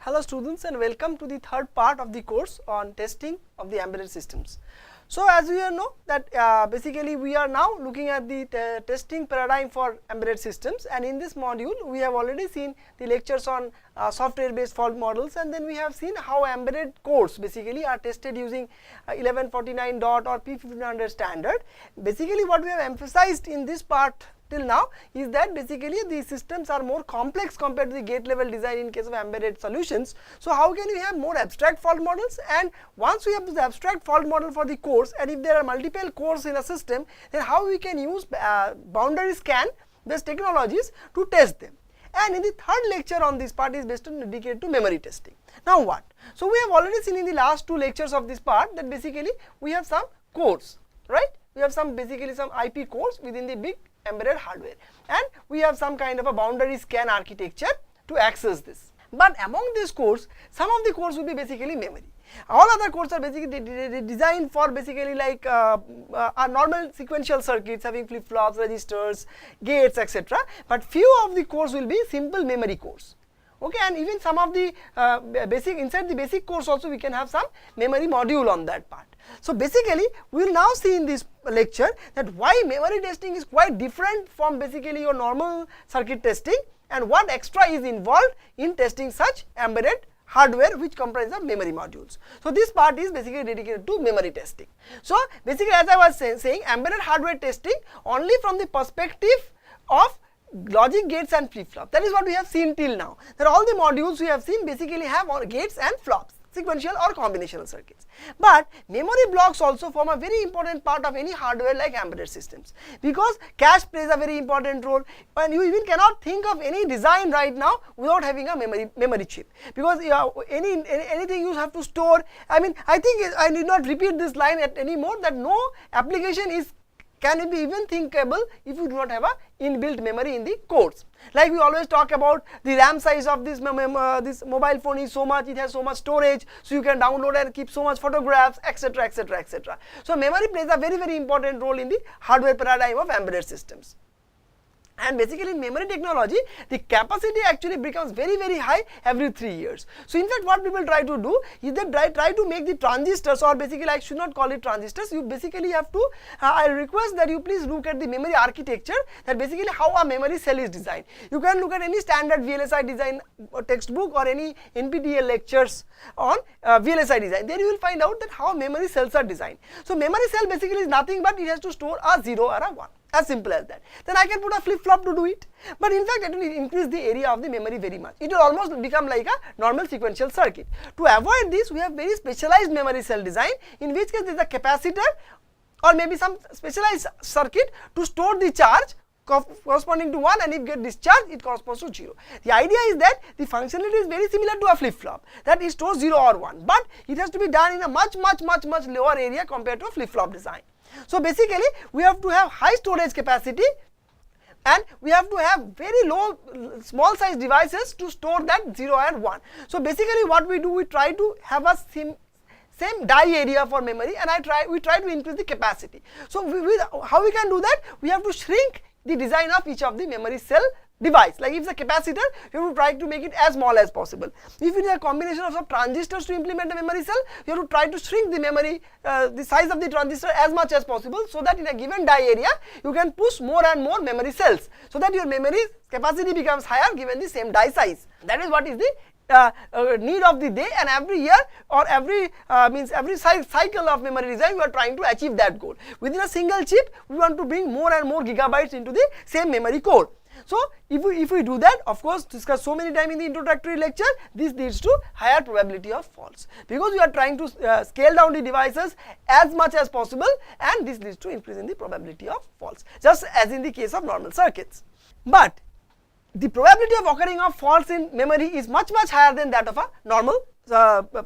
Hello students and welcome to the third part of the course on testing of the embedded systems. So as we all know that basically we are now looking at the testing paradigm for embedded systems, and in this module we have already seen the lectures on software based fault models, and then we have seen how embedded codes basically are tested using 1149 dot or P1500 standard. Basically what we have emphasized in this part till now is that basically the systems are more complex compared to the gate level design in case of embedded solutions. So how can we have more abstract fault models? And once we have this abstract fault model for the cores, and if there are multiple cores in a system, then how we can use boundary scan based technologies to test them. And in the third lecture on this part is based on dedicated to memory testing. Now what? So we have already seen in the last two lectures of this part that basically we have some cores, right? We have some IP cores within the big embedded hardware, and we have some kind of a boundary scan architecture to access this. But among these cores, some of the cores will be basically memory. All other cores are basically designed for basically like our normal sequential circuits having flip-flops, registers, gates, etc. But few of the cores will be simple memory cores. Okay, and even some of the inside the basic course also we can have some memory module on that part. So basically we will now see in this lecture that why memory testing is quite different from basically your normal circuit testing, and what extra is involved in testing such embedded hardware which comprises of memory modules. So this part is basically dedicated to memory testing. So basically, as I was saying, embedded hardware testing only from the perspective of logic gates and flip-flop. That is what we have seen till now, that all the modules we have seen basically have gates and flops, sequential or combinational circuits. But memory blocks also form a very important part of any hardware like embedded systems, because cache plays a very important role, and you even cannot think of any design right now without having a memory chip, because anything you have to store. I mean, I think I need not repeat this line anymore, that no application can be even thinkable if you do not have a inbuilt memory in the codes. Like we always talk about the RAM size of this mobile phone is so much, it has so much storage, so you can download and keep so much photographs, etc, etc, etc. So memory plays a very important role in the hardware paradigm of embedded systems. And basically in memory technology, the capacity actually becomes very high every 3 years. So in fact what people try to do is they try to make the transistors, or basically I should not call it transistors, you basically have to, I request that you please look at the memory architecture, that basically how a memory cell is designed. You can look at any standard VLSI design textbook or any NPTEL lectures on VLSI design. There you will find out that how memory cells are designed. So memory cell basically is nothing but it has to store a 0 or a 1. As simple as that. Then I can put a flip-flop to do it. But in fact, it will increase the area of the memory very much. It will almost become like a normal sequential circuit. To avoid this, we have very specialized memory cell design, in which case there is a capacitor or maybe some specialized circuit to store the charge corresponding to 1, and if get discharged it corresponds to 0. The idea is that the functionality is very similar to a flip-flop, that it stores 0 or 1, but it has to be done in a much lower area compared to a flip-flop design. So basically we have to have high storage capacity, and we have to have very low small size devices to store that 0 and 1. So basically what we do, we try to have a same die area for memory, and we try to increase the capacity. So how we can do that? We have to shrink the design of each of the memory cell device. Like if it's a capacitor, you have to try to make it as small as possible. If it is a combination of some transistors to implement a memory cell, you have to try to shrink the memory, the size of the transistor as much as possible, so that in a given die area you can push more and more memory cells, so that your memory capacity becomes higher given the same die size. That is what is the need of the day, and every year or every cycle of memory design we are trying to achieve that goal. Within a single chip we want to bring more and more gigabytes into the same memory core. So if we do that, of course discussed so many times in the introductory lecture, this leads to higher probability of faults, because we are trying to scale down the devices as much as possible, and this leads to increase in the probability of faults, just as in the case of normal circuits. But the probability of occurring of faults in memory is much higher than that of a normal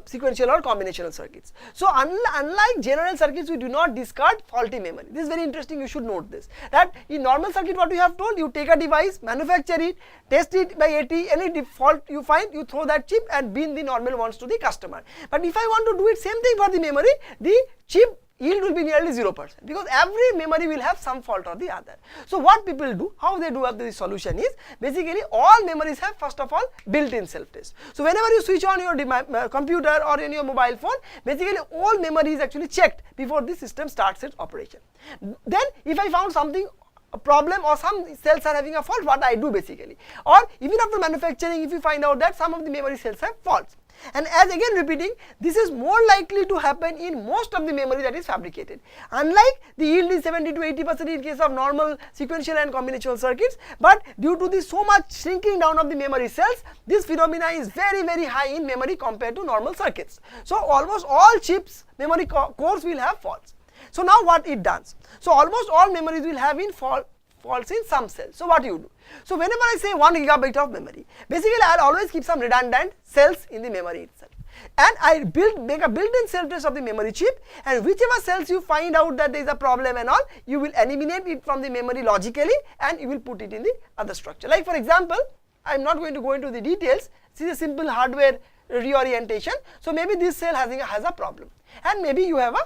sequential or combinational circuits. So unlike general circuits, we do not discard faulty memory. This is very interesting, you should note this, that in normal circuit what we have told, you take a device, manufacture it, test it by AT, any default you find, you throw that chip and bin the normal ones to the customer. But if I want to do it same thing for the memory, the chip yield will be nearly 0%, because every memory will have some fault or the other. So what people do, how they do up the solution is, basically all memories have first of all built-in self-test. So whenever you switch on your computer or in your mobile phone, basically all memory is actually checked before the system starts its operation. Then if I found something, a problem, or some cells are having a fault, what I do basically, or even after manufacturing, if you find out that some of the memory cells have faults. And as again repeating, this is more likely to happen in most of the memory that is fabricated. Unlike the yield is 70 to 80% in case of normal sequential and combinational circuits, but due to the so much shrinking down of the memory cells, this phenomena is very high in memory compared to normal circuits. So almost all chips memory cores will have faults. So now what it does? So almost all memories will have faults in some cells. So what you do? So whenever I say 1 gigabyte of memory, basically I'll always keep some redundant cells in the memory itself, and I make a built-in self-test of the memory chip, and whichever cells you find out that there is a problem and all, you will eliminate it from the memory logically and you will put it in the other structure. Like for example, I'm not going to go into the details. This is a simple hardware reorientation. So maybe this cell has a problem, and maybe you have a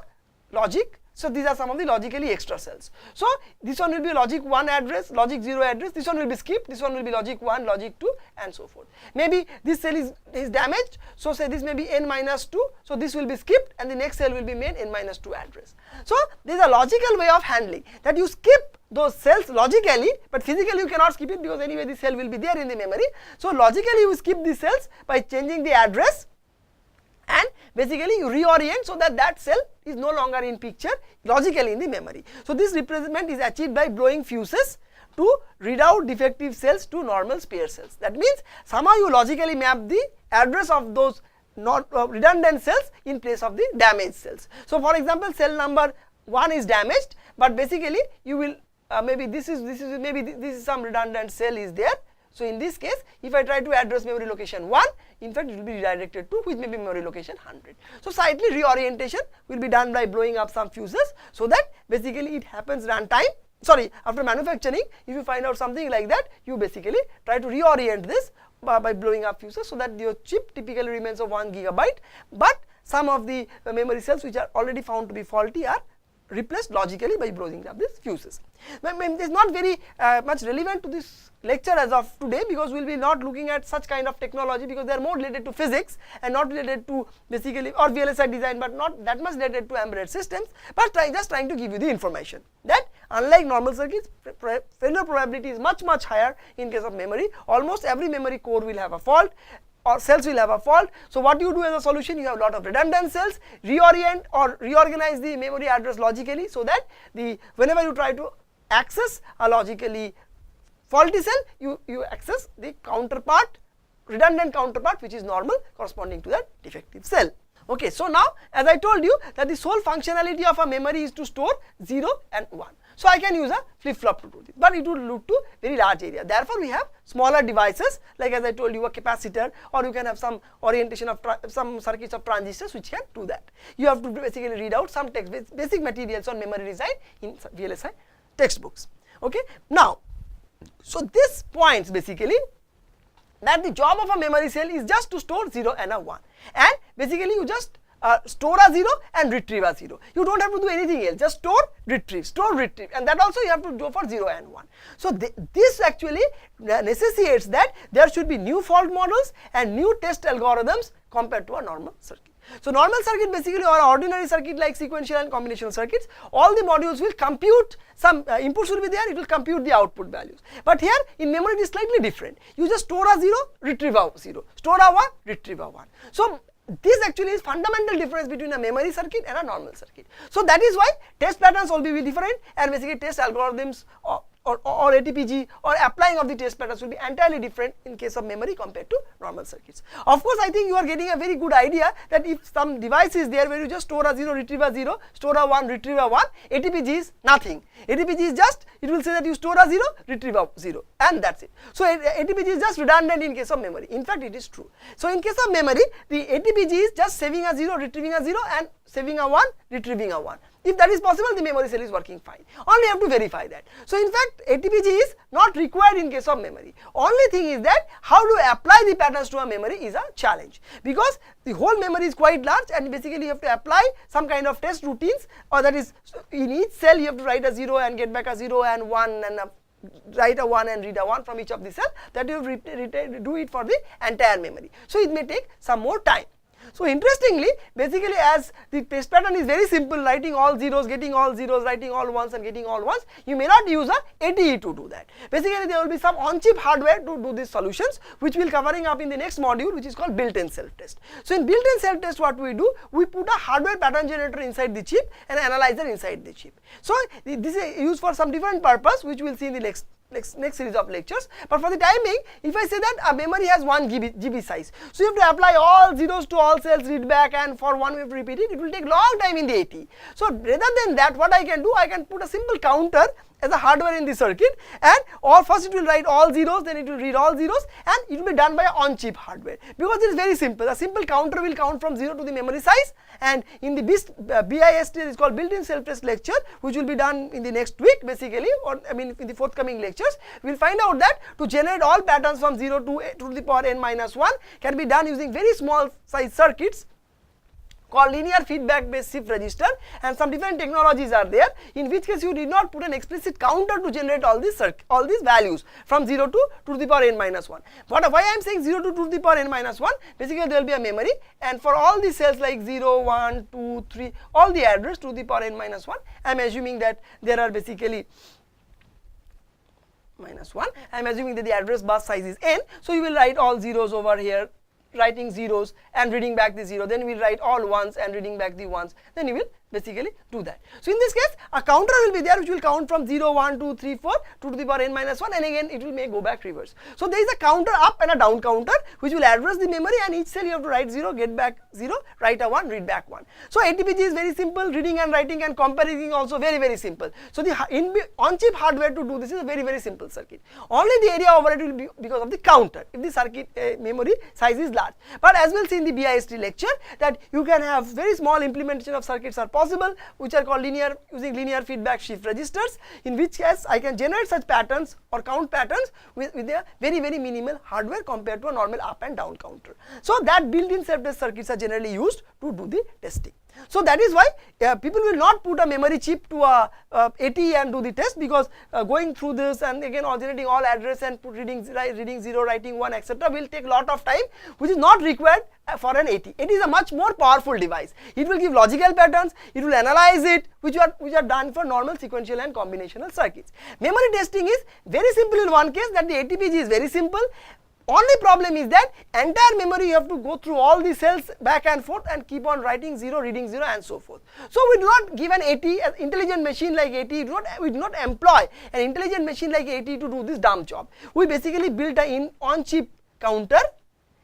logic. So these are some of the logically extra cells. So this one will be logic 1 address, logic 0 address, this one will be skipped, this one will be logic 1, logic 2 and so forth. Maybe this cell is damaged, so say this may be n minus 2, so this will be skipped and the next cell will be made n minus 2 address. So there is a logical way of handling that you skip those cells logically, but physically you cannot skip it because anyway the cell will be there in the memory. So logically you skip the cells by changing the address, and basically you reorient so that that cell is no longer in picture logically in the memory. So this replacement is achieved by blowing fuses to read out defective cells to normal spare cells. That means somehow you logically map the address of those not redundant cells in place of the damaged cells. So for example, cell number 1 is damaged, but basically you will maybe this is some redundant cell is there. So in this case, if I try to address memory location 1, in fact it will be redirected to which may be memory location 100. So slightly reorientation will be done by blowing up some fuses, so that basically it happens after manufacturing. If you find out something like that, you basically try to reorient this by blowing up fuses, so that your chip typically remains of 1 gigabyte, but some of the memory cells which are already found to be faulty are replaced logically by blowing up these fuses. It is not very much relevant to this lecture as of today, because we will be not looking at such kind of technology, because they are more related to physics and not related to basically or VLSI design, but not that much related to embedded systems, but just trying to give you the information that unlike normal circuits, failure probability is much higher in case of memory. Almost every memory core will have a fault or cells will have a fault. So what you do as a solution, you have a lot of redundant cells, reorient or reorganize the memory address logically, so that whenever you try to access a logically faulty cell, you access the counterpart, redundant counterpart, which is normal corresponding to that defective cell. Okay, so now as I told you that the sole functionality of a memory is to store 0 and 1. So I can use a flip-flop to do this, but it would look to very large area. Therefore we have smaller devices, like as I told you, a capacitor, or you can have some orientation of some circuits of transistors which can do that. You have to basically read out some basic materials on memory design in VLSI textbooks. Okay, now so this points basically that the job of a memory cell is just to store 0 and a 1, and basically you just store a 0 and retrieve a 0. You don't have to do anything else, just store, retrieve, and that also you have to do for 0 and 1. So this actually necessitates that there should be new fault models and new test algorithms compared to a normal circuit. So normal circuit basically, or ordinary circuit like sequential and combinational circuits, all the modules will compute, some inputs will be there, it will compute the output values. But here in memory it is slightly different. You just store a 0, retrieve a 0, store a 1, retrieve a 1. So this actually is fundamental difference between a memory circuit and a normal circuit. So that is why test patterns will be different, and basically test algorithms or ATPG or applying of the test patterns will be entirely different in case of memory compared to normal circuits. Of course, I think you are getting a very good idea that if some device is there where you just store a 0, retrieve a 0, store a 1, retrieve a 1, ATPG is nothing. ATPG is just, it will say that you store a 0, retrieve a 0, and that's it. So ATPG is just redundant in case of memory. In fact, it is true. So in case of memory, the ATPG is just saving a 0, retrieving a 0, and saving a 1, retrieving a 1. If that is possible, the memory cell is working fine. Only have to verify that. So in fact, ATPG is not required in case of memory. Only thing is that how to apply the patterns to a memory is a challenge, because the whole memory is quite large and basically you have to apply some kind of test routines, or that is in each cell you have to write a 0 and get back a 0 and 1 and write a 1 and read a 1 from each of the cell. That you have to do it for the entire memory. So it may take some more time. So interestingly, basically as the test pattern is very simple, writing all zeros, getting all zeros, writing all ones and getting all ones, you may not use a ATE to do that. Basically there will be some on-chip hardware to do these solutions, which we will covering up in the next module, which is called built-in self-test. So in built-in self-test, what we do, we put a hardware pattern generator inside the chip and analyzer inside the chip. So this is used for some different purpose, which we will see in the next series of lectures. But for the timing, if I say that a memory has 1 GB size, so you have to apply all zeros to all cells, read back, and for 1 we have to repeat it, it will take long time in the AT. So rather than that, what I can do, I can put a simple counter as a hardware in the circuit, and first it will write all zeros, then it will read all zeros, and it will be done by on-chip hardware, because it is very simple. A simple counter will count from 0 to the memory size, and in the BIST is called built-in self-test lecture, which will be done in the next week basically, or I mean in the forthcoming lectures, we will find out that to generate all patterns from 0 to the power n minus 1 can be done using very small size circuits called linear feedback based shift register, and some different technologies are there, in which case you did not put an explicit counter to generate all these values from 0 to the power n minus 1. But why I am saying 0 to the power n minus 1, basically there will be a memory, and for all the cells like 0, 1, 2, 3, all the address to the power n minus 1, I am assuming that there are basically minus 1, I am assuming that the address bus size is n, so you will write all zeros over here, writing zeros and reading back the 0, then we will write all ones and reading back the ones, then you will basically do that. So in this case, a counter will be there which will count from 0, 1, 2, 3, 4 to the power n minus 1, and again it will may go back reverse. So there is a counter up and a down counter which will address the memory, and each cell you have to write 0, get back 0, write a 1, read back 1. So ATPG is very simple, reading and writing and comparing also very simple. So the on-chip hardware to do this is a very simple circuit. Only the area over it will be because of the counter if the circuit memory size is large. But as we will see in the BIST lecture that you can have very small implementation of circuits are possible, which are called using linear feedback shift registers, in which case I can generate such patterns or count patterns with a very minimal hardware compared to a normal up and down counter. So that built-in self-test circuits are generally used to do the testing. So that is why people will not put a memory chip to a AT and do the test, because going through this and again generating all address and reading 0, writing 1, etc. will take lot of time, which is not required for an AT. It is a much more powerful device. It will give logical patterns, it will analyze it, which are done for normal sequential and combinational circuits. Memory testing is very simple in one case, that the ATPG is very simple. Only problem is that entire memory you have to go through all the cells back and forth and keep on writing 0, reading 0 and so forth. So we do not give an AT, an intelligent machine like AT, we do not employ an intelligent machine like AT to do this dumb job. We basically built an on-chip counter.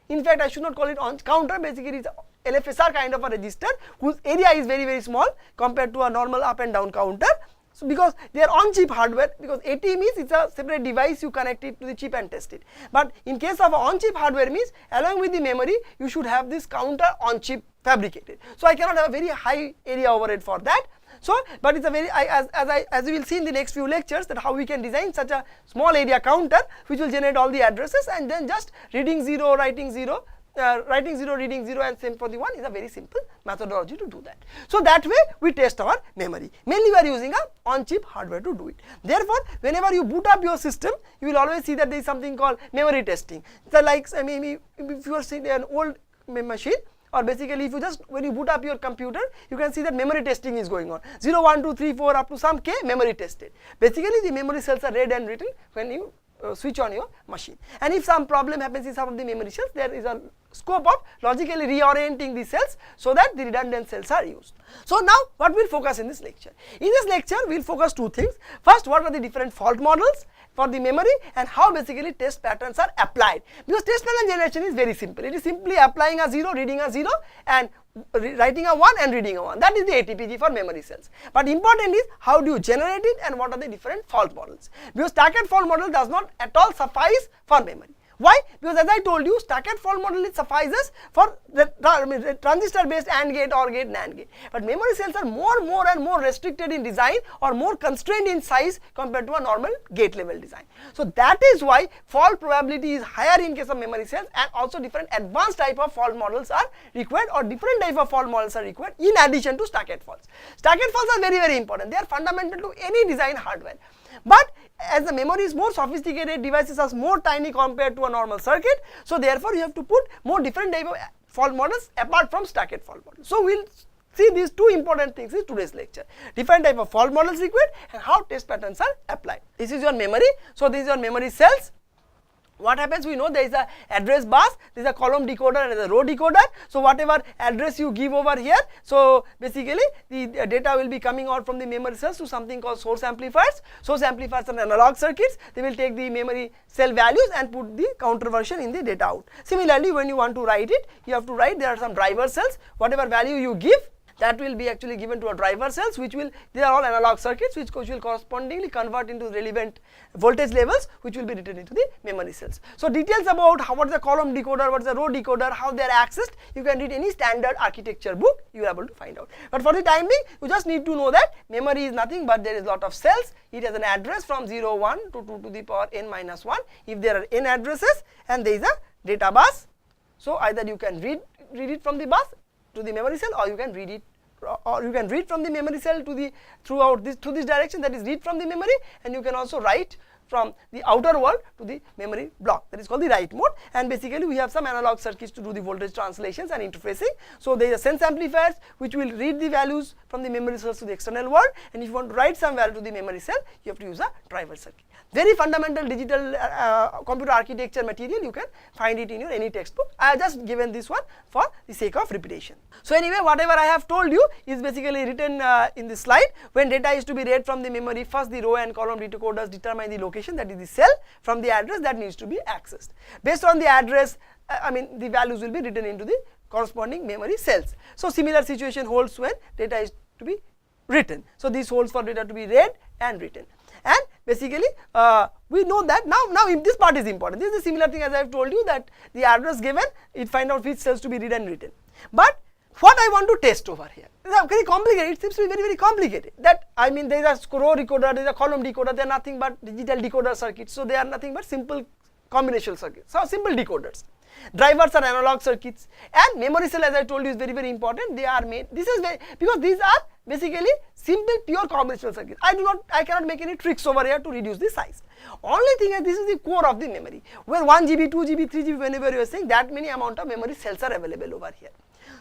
In fact, I should not call it on counter, basically it's LFSR kind of a register whose area is very small compared to a normal up and down counter. So because they are on-chip hardware, because AT means it's a separate device, you connect it to the chip and test it. But in case of on-chip hardware means along with the memory, you should have this counter on-chip fabricated. So I cannot have a very high area overhead for that. So, but it's a very, as we will see in the next few lectures, that how we can design such a small area counter which will generate all the addresses, and then just reading 0, writing 0, writing 0, reading 0 and same for the 1 is a very simple methodology to do that. So that way we test our memory. Mainly we are using a on-chip hardware to do it. Therefore, whenever you boot up your system, you will always see that there is something called memory testing. So like I mean, if you are seeing an old machine, or basically if you just, when you boot up your computer, you can see that memory testing is going on. 0, 1, 2, 3, 4 up to some k memory tested. Basically the memory cells are read and written when you switch on your machine. And if some problem happens in some of the memory cells, there is a scope of logically reorienting the cells so that the redundant cells are used. So now what we will focus in this lecture? In this lecture we will focus two things. First, what are the different fault models for the memory and how basically test patterns are applied. Because test pattern generation is very simple. It is simply applying a 0, reading a 0 and writing a 1 and reading a 1. That is the ATPG for memory cells. But important is how do you generate it and what are the different fault models. Because stacked fault model does not at all suffice for memory. Why? Because as I told you, stacked fault model suffices for the transistor based AND gate, OR gate, NAND gate. But memory cells are more and more restricted in design or more constrained in size compared to a normal gate level design. So that is why fault probability is higher in case of memory cells, and also different advanced type of fault models are required, or different type of fault models are required in addition to stacked faults. Stacked faults are very important. They are fundamental to any design hardware. But as the memory is more sophisticated, devices are more tiny compared to a normal circuit, so therefore you have to put more different type of fault models apart from stacked fault models. So we'll see these two important things in today's lecture: different type of fault models required and how test patterns are applied. This is your memory. So this is your memory cells. What happens, we know there is a address bus, there is a column decoder and there is a row decoder. So whatever address you give over here, so basically the data will be coming out from the memory cells to something called source amplifiers. Source amplifiers are analog circuits. They will take the memory cell values and put the counter version in the data out. Similarly, when you want to write it, you have to write, there are some driver cells, whatever value you give, that will be actually given to a driver cells, which will, they are all analog circuits which will correspondingly convert into relevant voltage levels, which will be written into the memory cells. So details about what is the column decoder, what is the row decoder, how they are accessed, you can read any standard architecture book, you are able to find out. But for the time being, you just need to know that memory is nothing but there is lot of cells. It has an address from 0, 1 to 2 to the power n minus 1. If there are n addresses and there is a data bus, so either you can read it from the bus to the memory cell, or you can read it, or you can read from the memory cell to the through this direction, that is read from the memory, and you can also write from the outer world to the memory block, that is called the write mode. And basically we have some analog circuits to do the voltage translations and interfacing. So there is a sense amplifiers which will read the values from the memory cells to the external world, and if you want to write some value to the memory cell, you have to use a driver circuit. Very fundamental digital computer architecture material, you can find it in your any textbook. I have just given this one for the sake of repetition. So anyway, whatever I have told you is basically written in this slide. When data is to be read from the memory, first the row and column decoders determine the location, that is the cell from the address that needs to be accessed. Based on the address, the values will be written into the corresponding memory cells. So similar situation holds when data is to be written. So this holds for data to be read and written. And basically we know that now if this part is important. This is a similar thing as I have told you, that the address given, it find out which cells to be read and written. But what I want to test over here is very complicated. It seems to be very complicated. That there is a row decoder, there is a column decoder, they are nothing but digital decoder circuits. So they are nothing but simple combinational circuits, so simple decoders. Drivers are analog circuits, and memory cell, as I told you, is very important. They are made, this is because these are basically simple pure combinational circuits. I cannot make any tricks over here to reduce the size. Only thing is, this is the core of the memory, where 1 GB, 2 GB, 3 GB, whenever you are saying, that many amount of memory cells are available over here.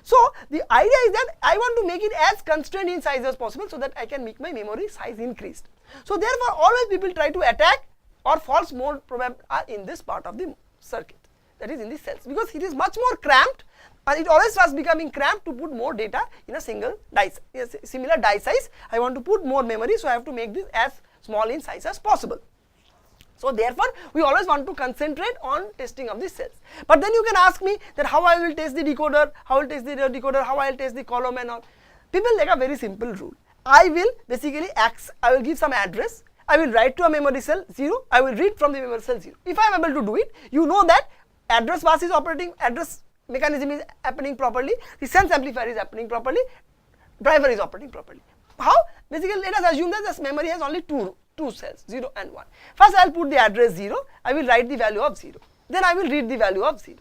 So the idea is that I want to make it as constrained in size as possible, so that I can make my memory size increased. So therefore always people try to attack, or false mode probably are in this part of the circuit, that is in the cells, because it is much more cramped, and it always starts becoming cramped to put more data in a single die, similar die size. I want to put more memory, so I have to make this as small in size as possible. So therefore we always want to concentrate on testing of the cells. But then you can ask me that how I will test the decoder, how I will test the decoder, how I will test the column and all. People take a very simple rule. I will basically I will give some address, I will write to a memory cell 0, I will read from the memory cell 0. If I am able to do it, you know that address bus is operating, address mechanism is happening properly, the sense amplifier is happening properly, driver is operating properly. How? Basically let us assume that this memory has only two cells, 0 and 1. First I will put the address 0, I will write the value of 0, then I will read the value of 0.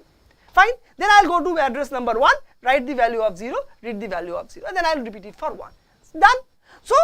Fine, then I will go to address number 1, write the value of 0, read the value of 0, and then I will repeat it for 1. Done. So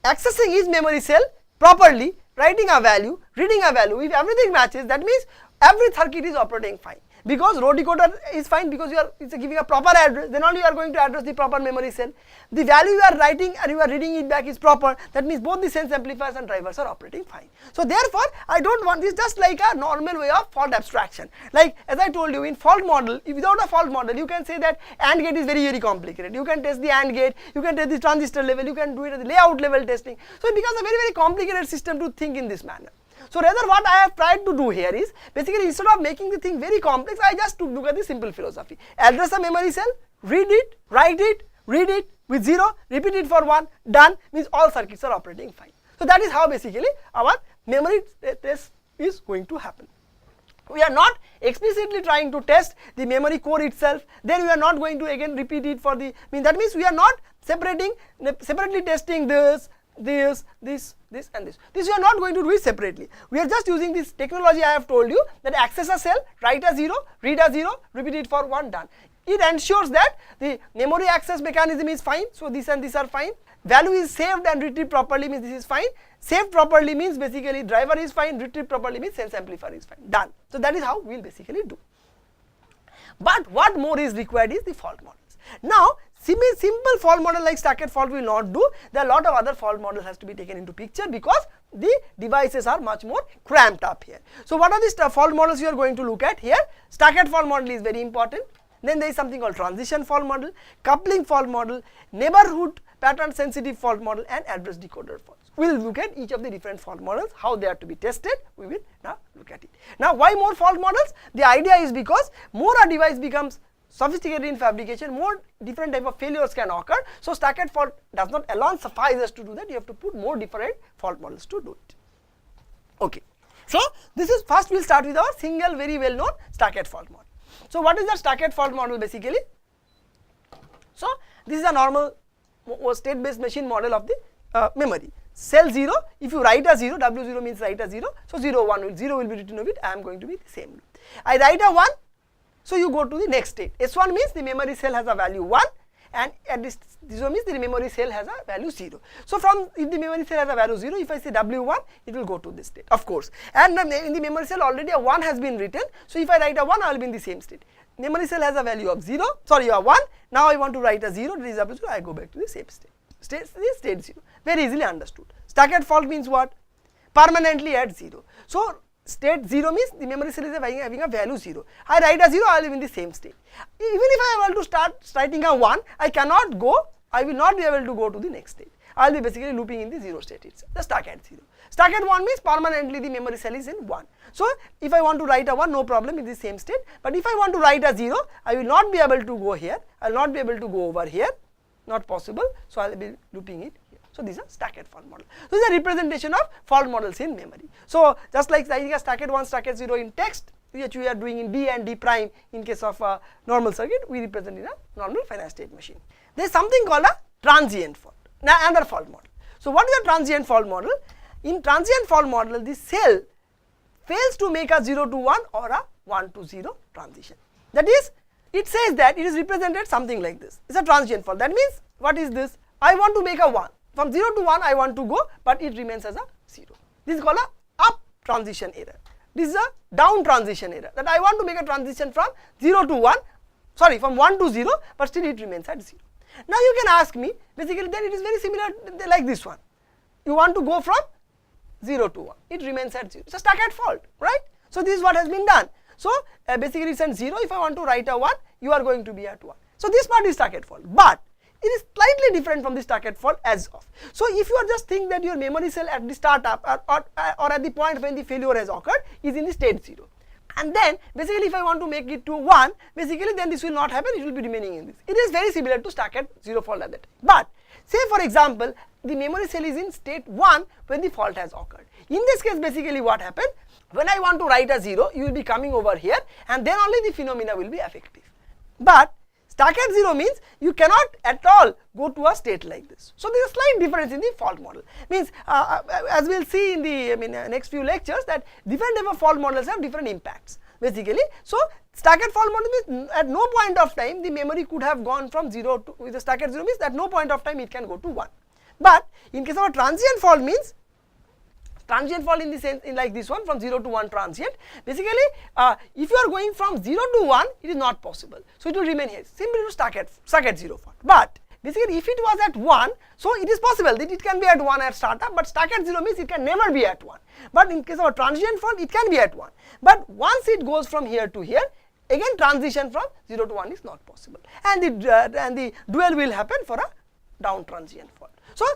accessing each memory cell properly, writing a value, reading a value, if everything matches, that means every circuit is operating fine. Because row decoder is fine, because it's giving a proper address, then only you are going to address the proper memory cell. The value you are writing and you are reading it back is proper, that means both the sense amplifiers and drivers are operating fine. So therefore I don't want this, just like a normal way of fault abstraction. Like as I told you, in fault model, without a fault model you can say that AND gate is very complicated. You can test the AND gate, you can test the transistor level, you can do it at the layout level testing. So it becomes a very complicated system to think in this manner. So rather what I have tried to do here is, basically instead of making the thing very complex, I just took look at the simple philosophy. Address a memory cell, read it, write it, read it with 0, repeat it for 1, done, means all circuits are operating fine. So that is how basically our memory test is going to happen. We are not explicitly trying to test the memory core itself, then we are not going to again repeat it for the, that means we are not separately testing this and this. This we are not going to do it separately. We are just using this technology I have told you, that access a cell, write a 0, read a 0, repeat it for 1, done. It ensures that the memory access mechanism is fine, so this and this are fine. Value is saved and retrieved properly means this is fine. Saved properly means basically driver is fine, retrieved properly means sense amplifier is fine, done. So that is how we will basically do. But what more is required is the fault models. Now simple fault model like stacked fault will not do. There are a lot of other fault models has to be taken into picture because the devices are much more cramped up here. So what are the fault models you are going to look at here? Stacked fault model is very important. Then there is something called transition fault model, coupling fault model, neighborhood pattern sensitive fault model, and address decoder faults. We will look at each of the different fault models, how they are to be tested. We will now look at it. Now why more fault models? The idea is because more a device becomes sophisticated in fabrication, more different type of failures can occur. So stacked fault does not alone suffice us to do that. You have to put more different fault models to do it. Okay. So this is first we will start with our single very well known stacked fault model. So what is the stacked fault model basically? So this is a normal state based machine model of the memory. Cell 0, if you write a 0, W0 means write a 0, so 0 1 0 will be written over it, I am going to be the same. I write a 1, so you go to the next state. S1 means the memory cell has a value 1, and at this 0 means the memory cell has a value 0. So from, if the memory cell has a value 0, if I say W1, it will go to this state, of course. And in the memory cell already a 1 has been written, so if I write a 1, I will be in the same state. Memory cell has a value of 0, sorry, a 1, now I want to write a 0, this is W0, I go back to the same state. State 0, very easily understood. Stacked fault means what? Permanently at 0. So state 0 means the memory cell is having a value 0. I write a 0, I will be in the same state. Even if I want to start writing a 1, I cannot go, I will not be able to go to the next state. I will be basically looping in the 0 state itself, the stacked 0. Stacked 1 means permanently the memory cell is in 1. So if I want to write a 1, no problem, in the same state. But if I want to write a 0, I will not be able to go here, I will not be able to go over here, not possible. So I will be looping it here. So this is a stacked fault model. So this is a representation of fault models in memory. So just like writing a stacked 1, stacked 0 in text, which we are doing in D and D prime in case of a normal circuit, we represent in a normal finite state machine. There is something called a transient fault, another fault model. So what is a transient fault model? In transient fault model, the cell fails to make a 0 to 1 or a 1 to 0 transition. That is, it says that it is represented something like this. It is a transient fault. That means, what is this? I want to make a 1. From 0 to 1 I want to go, but it remains as a 0. This is called a up transition error. This is a down transition error, that I want to make a transition from 0 to 1, sorry, from 1 to 0, but still it remains at 0. Now you can ask me, basically then it is very similar like this one. You want to go from 0 to 1, it remains at 0. It's a stacked fault, right? So this is what has been done. So basically it's at 0, if I want to write a 1, you are going to be at 1. So this part is stacked fault, but it is slightly different from the stacked fault as of. So if you are just think that your memory cell at the startup or at the point when the failure has occurred is in the state 0. And then basically if I want to make it to 1, basically then this will not happen, it will be remaining in this. It is very similar to stacked 0 fault at that time. But say for example, the memory cell is in state 1 when the fault has occurred. In this case basically what happened, when I want to write a 0, you will be coming over here and then only the phenomena will be effective. But stacked 0 means you cannot at all go to a state like this. So there is a slight difference in the fault model. Means as we will see in the next few lectures, that different type of fault models have different impacts basically. So stacked fault model means at no point of time the memory could have gone from 0 to, with the stacked 0 means at no point of time it can go to 1. But in case of a transient fault means, transient fault in the sense in like this one, from 0 to 1 transient, basically if you are going from 0 to 1, it is not possible. So it will remain here, simply to stacked 0 fault. But basically if it was at 1, so it is possible that it can be at 1 at startup, but stacked 0 means it can never be at 1. But in case of a transient fault, it can be at 1. But once it goes from here to here, again transition from 0 to 1 is not possible. And the dual will happen for a down transient fault. So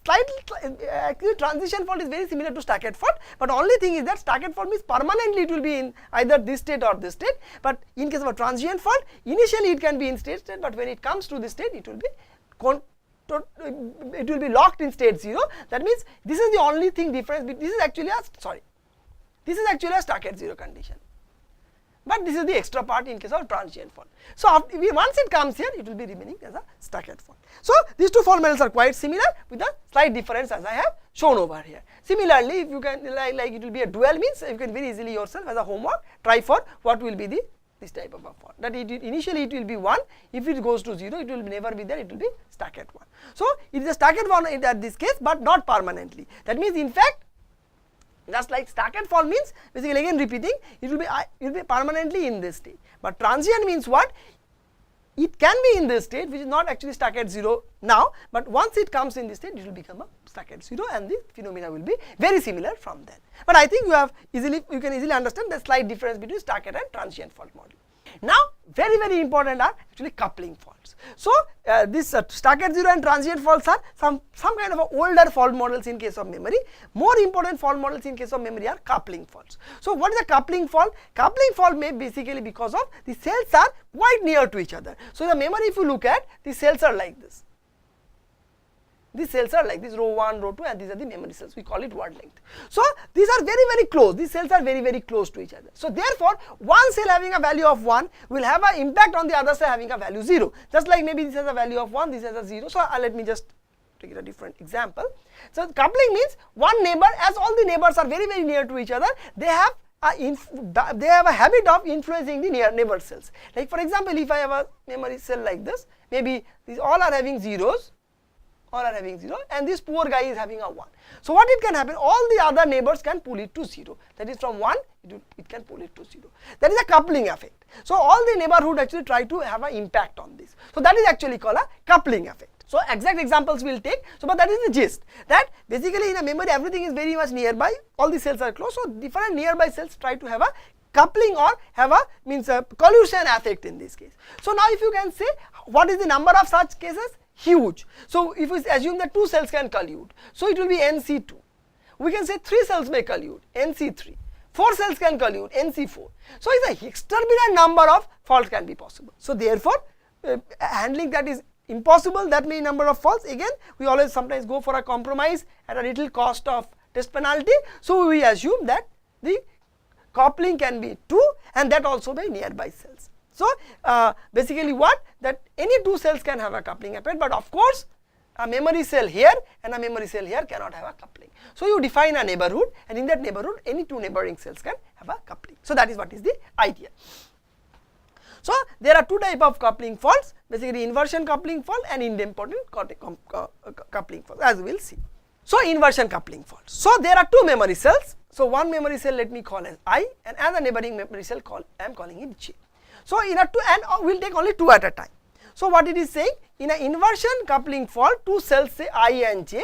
actually transition fault is very similar to stacked fault, but only thing is that stacked fault means permanently it will be in either this state or this state. But in case of a transient fault, initially it can be in state, but when it comes to this state, it will be locked in state 0. That means this is the only thing difference. This is actually a, sorry, This is actually a stuck at 0 condition. But this is the extra part in case of transient fault. So once it comes here, it will be remaining as a stuck at fault. So these two fault models are quite similar with a slight difference as I have shown over here. Similarly, if you can like it will be a dual, means you can very easily yourself as a homework try for what will be this type of a fault. That initially it will be 1. If it goes to 0, it will never be there. It will be stuck at 1. So it is a stuck at 1 at this case, but not permanently. That means in fact, just like stuck at fault means basically again repeating, it will be permanently in this state. But transient means what? It can be in this state which is not actually stuck at 0 now, but once it comes in this state, it will become a stuck at 0, and the phenomena will be very similar from then. But I think you can easily understand the slight difference between stuck at and transient fault model. Now very important are actually coupling faults. So this stuck at 0 and transient faults are some kind of older fault models in case of memory. More important fault models in case of memory are coupling faults. So what is a coupling fault? Coupling fault may basically because of the cells are quite near to each other. So the memory, if you look at, the cells are like this. These cells are like this, row 1, row 2, and these are the memory cells. We call it word length. So these are very close. These cells are very close to each other. So therefore, one cell having a value of 1 will have an impact on the other cell having a value 0. Just like maybe this has a value of 1, this has a 0. So let me just take a different example. So coupling means one neighbor, as all the neighbors are very near to each other, they have a habit of influencing the neighbor cells. Like for example, if I have a memory cell like this, maybe these all are having zeros. And this poor guy is having a 1. So what it can happen, all the other neighbors can pull it to 0. That is from 1, it can pull it to 0. That is a coupling effect. So all the neighborhood actually try to have an impact on this. So that is actually called a coupling effect. So exact examples we will take. So but that is the gist, that basically in a memory everything is very much nearby, all the cells are close. So different nearby cells try to have a coupling or have a collusion effect in this case. So now if you can say what is the number of such cases? Huge. So if we assume that 2 cells can collude, so it will be NC2. We can say 3 cells may collude, NC3. 4 cells can collude, NC4. So it's a extraordinary number of faults can be possible. So therefore, handling that is impossible, that many number of faults. Again, we always sometimes go for a compromise at a little cost of test penalty. So we assume that the coupling can be 2, and that also by nearby cells. So basically what, that any 2 cells can have a coupling effect, but of course a memory cell here and a memory cell here cannot have a coupling. So you define a neighborhood, and in that neighborhood any 2 neighboring cells can have a coupling. So that is what is the idea. So there are 2 types of coupling faults, basically inversion coupling fault and idempotent coupling fault, as we will see. So inversion coupling fault. So there are 2 memory cells. So one memory cell let me call as I, and another neighboring memory cell I am calling it J. So in a 2, and we will take only 2 at a time. So what it is saying, in an inversion coupling fault, 2 cells say I and J,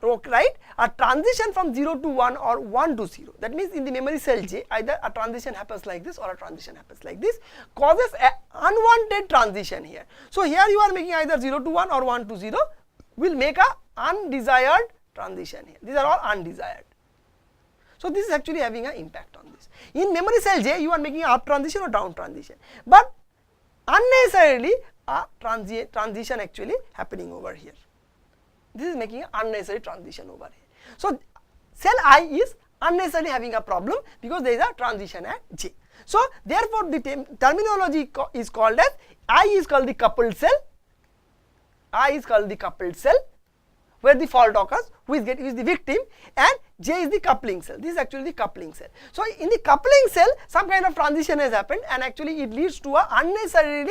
right, a transition from 0 to 1 or 1 to 0. That means in the memory cell J, either a transition happens like this or a transition happens like this, causes an unwanted transition here. So here you are making either 0 to 1 or 1 to 0, will make a undesired transition here. These are all undesired. So this is actually having an impact on this. In memory cell J, you are making an up transition or down transition, but unnecessarily a transition actually happening over here. This is making an unnecessary transition over here. So cell I is unnecessarily having a problem because there is a transition at J. So therefore the terminology is called as, I is called the coupled cell, where the fault occurs, who is the victim, and J is the coupling cell. This is actually the coupling cell. So in the coupling cell, some kind of transition has happened, and actually it leads to a unnecessary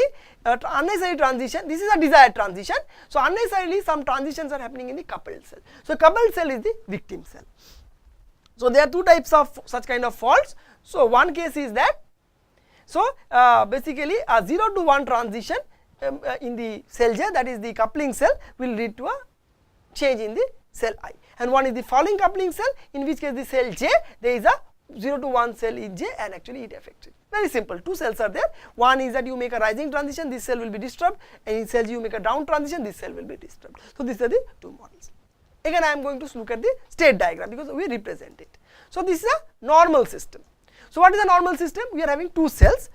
transition. This is a desired transition. So unnecessarily some transitions are happening in the coupled cell. So coupled cell is the victim cell. So there are 2 types of such kind of faults. So one case is that, so basically a 0 to 1 transition in the cell J, that is the coupling cell, will lead to a change in the cell I, and one is the falling coupling cell, in which case the cell J, there is a 0 to 1 cell in J, and actually it affects it. Very simple, 2 cells are there. One is that you make a rising transition, this cell will be disturbed, and in cell J you make a down transition, this cell will be disturbed. So these are the 2 models. Again I am going to look at the state diagram because we represent it. So this is a normal system. So what is a normal system? We are having 2 cells.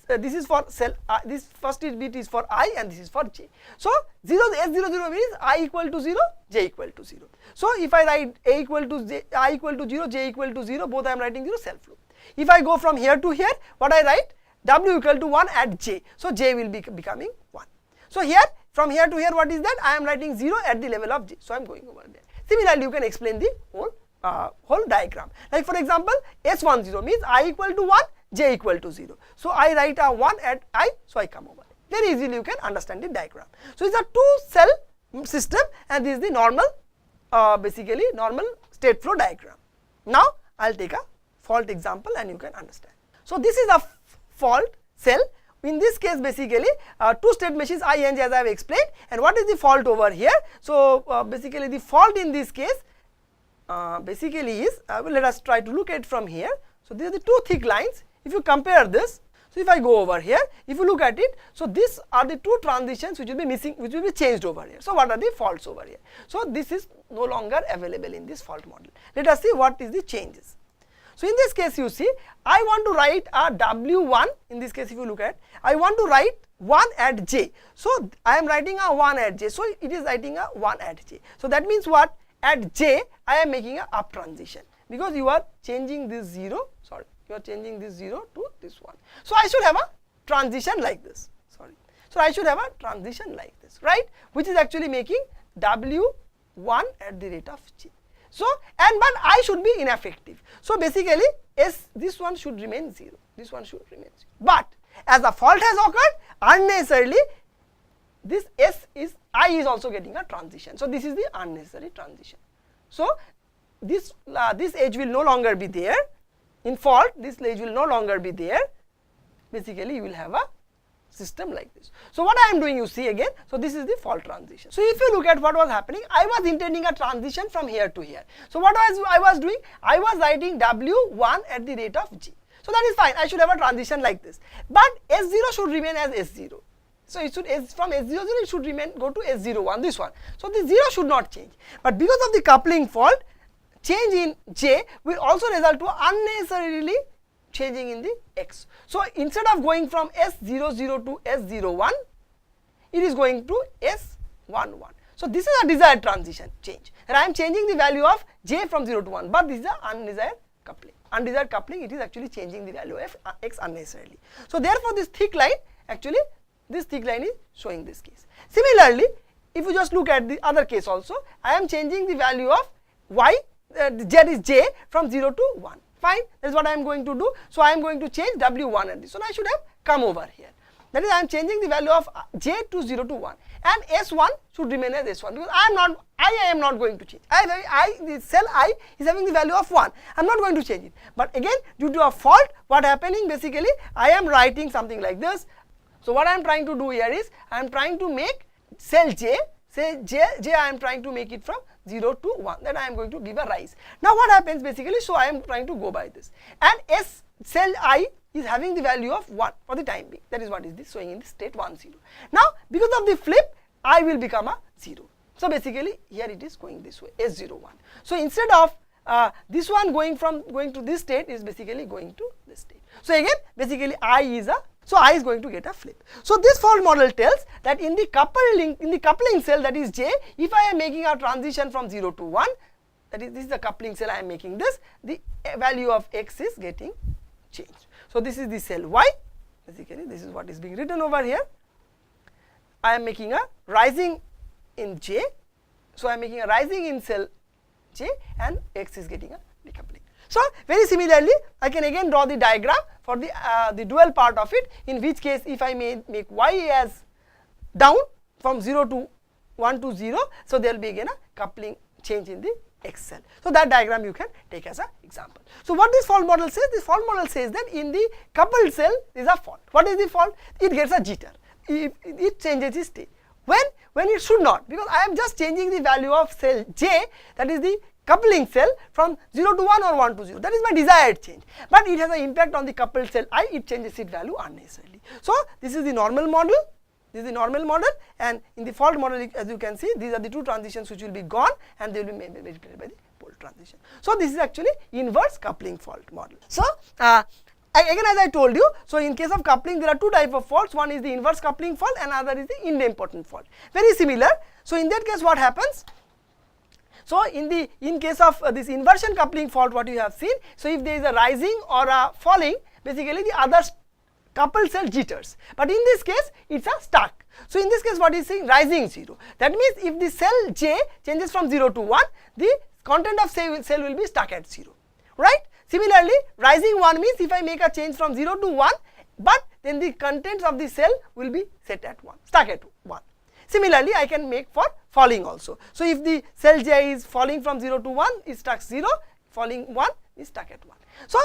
this is for cell I, this first bit is for I and this is for j. So 0 S00 means I equal to 0, j equal to 0. So if I write I equal to 0, j equal to 0, both I am writing 0, self loop. If I go from here to here, what I write? W equal to 1 at j. So j will be becoming 1. So here, from here to here, what is that? I am writing 0 at the level of j. So I am going over there. Similarly, you can explain the whole diagram. Like for example, S10 means I equal to 1, j equal to 0. So I write a 1 at I, so I come over. Very easily you can understand the diagram. So it's a two cell system and this is the normal, basically normal state flow diagram. Now I'll take a fault example and you can understand. So this is a fault cell. In this case basically two state machines I and j as I have explained, and what is the fault over here? So basically the fault in this case basically is, let us try to look at it from here. So these are the two thick lines. If you compare this, so if I go over here, if you look at it, so these are the two transitions which will be missing, which will be changed over here. So what are the faults over here? So this is no longer available in this fault model. Let us see what is the changes. So in this case you see, I want to write a W1, in this case if you look at, I want to write 1 at j. So I am writing a 1 at j, so it is writing a 1 at j. So that means what? At j I am making a up transition, because you are changing this 0, sorry, you are changing this 0 to this 1. So I should have a transition like this, sorry. So I should have a transition like this, right, which is actually making W1 at the rate of j. So, but I should be ineffective. So basically this one should remain 0, this one should remain 0. But as a fault has occurred, unnecessarily this I is also getting a transition. So this is the unnecessary transition. So this edge will no longer be there. In fault, this edge will no longer be there. Basically you will have a system like this. So what I am doing, you see again, so this is the fault transition. So if you look at what was happening, I was intending a transition from here to here. So what I was doing, I was writing W1 at the rate of j. So that is fine, I should have a transition like this. But S0 should remain as S0. So it should, from S00 it should remain, go to S01, this one. So the 0 should not change. But because of the coupling fault, change in j will also result to unnecessarily changing in the x. So instead of going from S00 to S01, it is going to S11. So this is a desired transition change, and I am changing the value of j from 0 to 1, but this is an undesired coupling. Undesired coupling, it is actually changing the value of x unnecessarily. So therefore this thick line, actually this thick line is showing this case. Similarly, if you just look at the other case also, I am changing the value of y, z is j from 0 to 1. Fine, that is what I am going to do. So I am going to change W1 at this. So I should have come over here. That is, I am changing the value of j to 0 to 1, and S1 should remain as S1, because I am not going to change. The cell I is having the value of 1. I am not going to change it. But again, due to a fault, what happening basically, I am writing something like this. So what I am trying to do here is, I am trying to make cell j, say j I am trying to make it from 0 to 1, then I am going to give a rise. Now what happens basically, so I am trying to go by this, and S cell I is having the value of 1 for the time being. That is what is this showing in the state 1 0. Now because of the flip, I will become a 0. So basically here it is going this way, S01. So instead of this one going to this state, is basically going to this state. So again basically I is going to get a flip. So this fault model tells that in the coupling cell, that is j, if I am making a transition from 0 to 1, that is, this is the coupling cell, I am making this, the value of x is getting changed. So this is the cell y, basically this is what is being written over here. I am making a rising in j, so I am making a rising in cell j, and x is getting a decoupling. So very similarly, I can again draw the diagram for the dual part of it, in which case if I make y as down from 0 to 1 to 0, so there will be again a coupling change in the x cell. So that diagram you can take as an example. So what this fault model says? This fault model says that in the coupled cell is a fault. What is the fault? It gets a jitter. It changes its state. When it should not, because I am just changing the value of cell j, that is the coupling cell, from 0 to 1 or 1 to 0. That is my desired change. But it has an impact on the coupled cell I, it changes its value unnecessarily. So this is the normal model. This is the normal model, and in the fault model, as you can see, these are the two transitions which will be gone, and they will be replaced by the pole transition. So this is actually inverse coupling fault model. So again as I told you, so in case of coupling there are two types of faults, one is the inverse coupling fault and another is the idempotent fault, very similar. So in that case what happens? So in case of this inversion coupling fault, what you have seen, so if there is a rising or a falling, basically the other coupled cell jitters, but in this case it's a stuck. So in this case what is saying, rising 0, that means if the cell J changes from 0 to 1, the content of cell will be stuck at 0, right? Similarly, rising 1 means if I make a change from 0 to 1, but then the contents of the cell will be set at 1, stuck at 1. Similarly, I can make for falling also. So if the cell J is falling from 0 to 1, is stuck 0, falling 1 is stuck at 1. So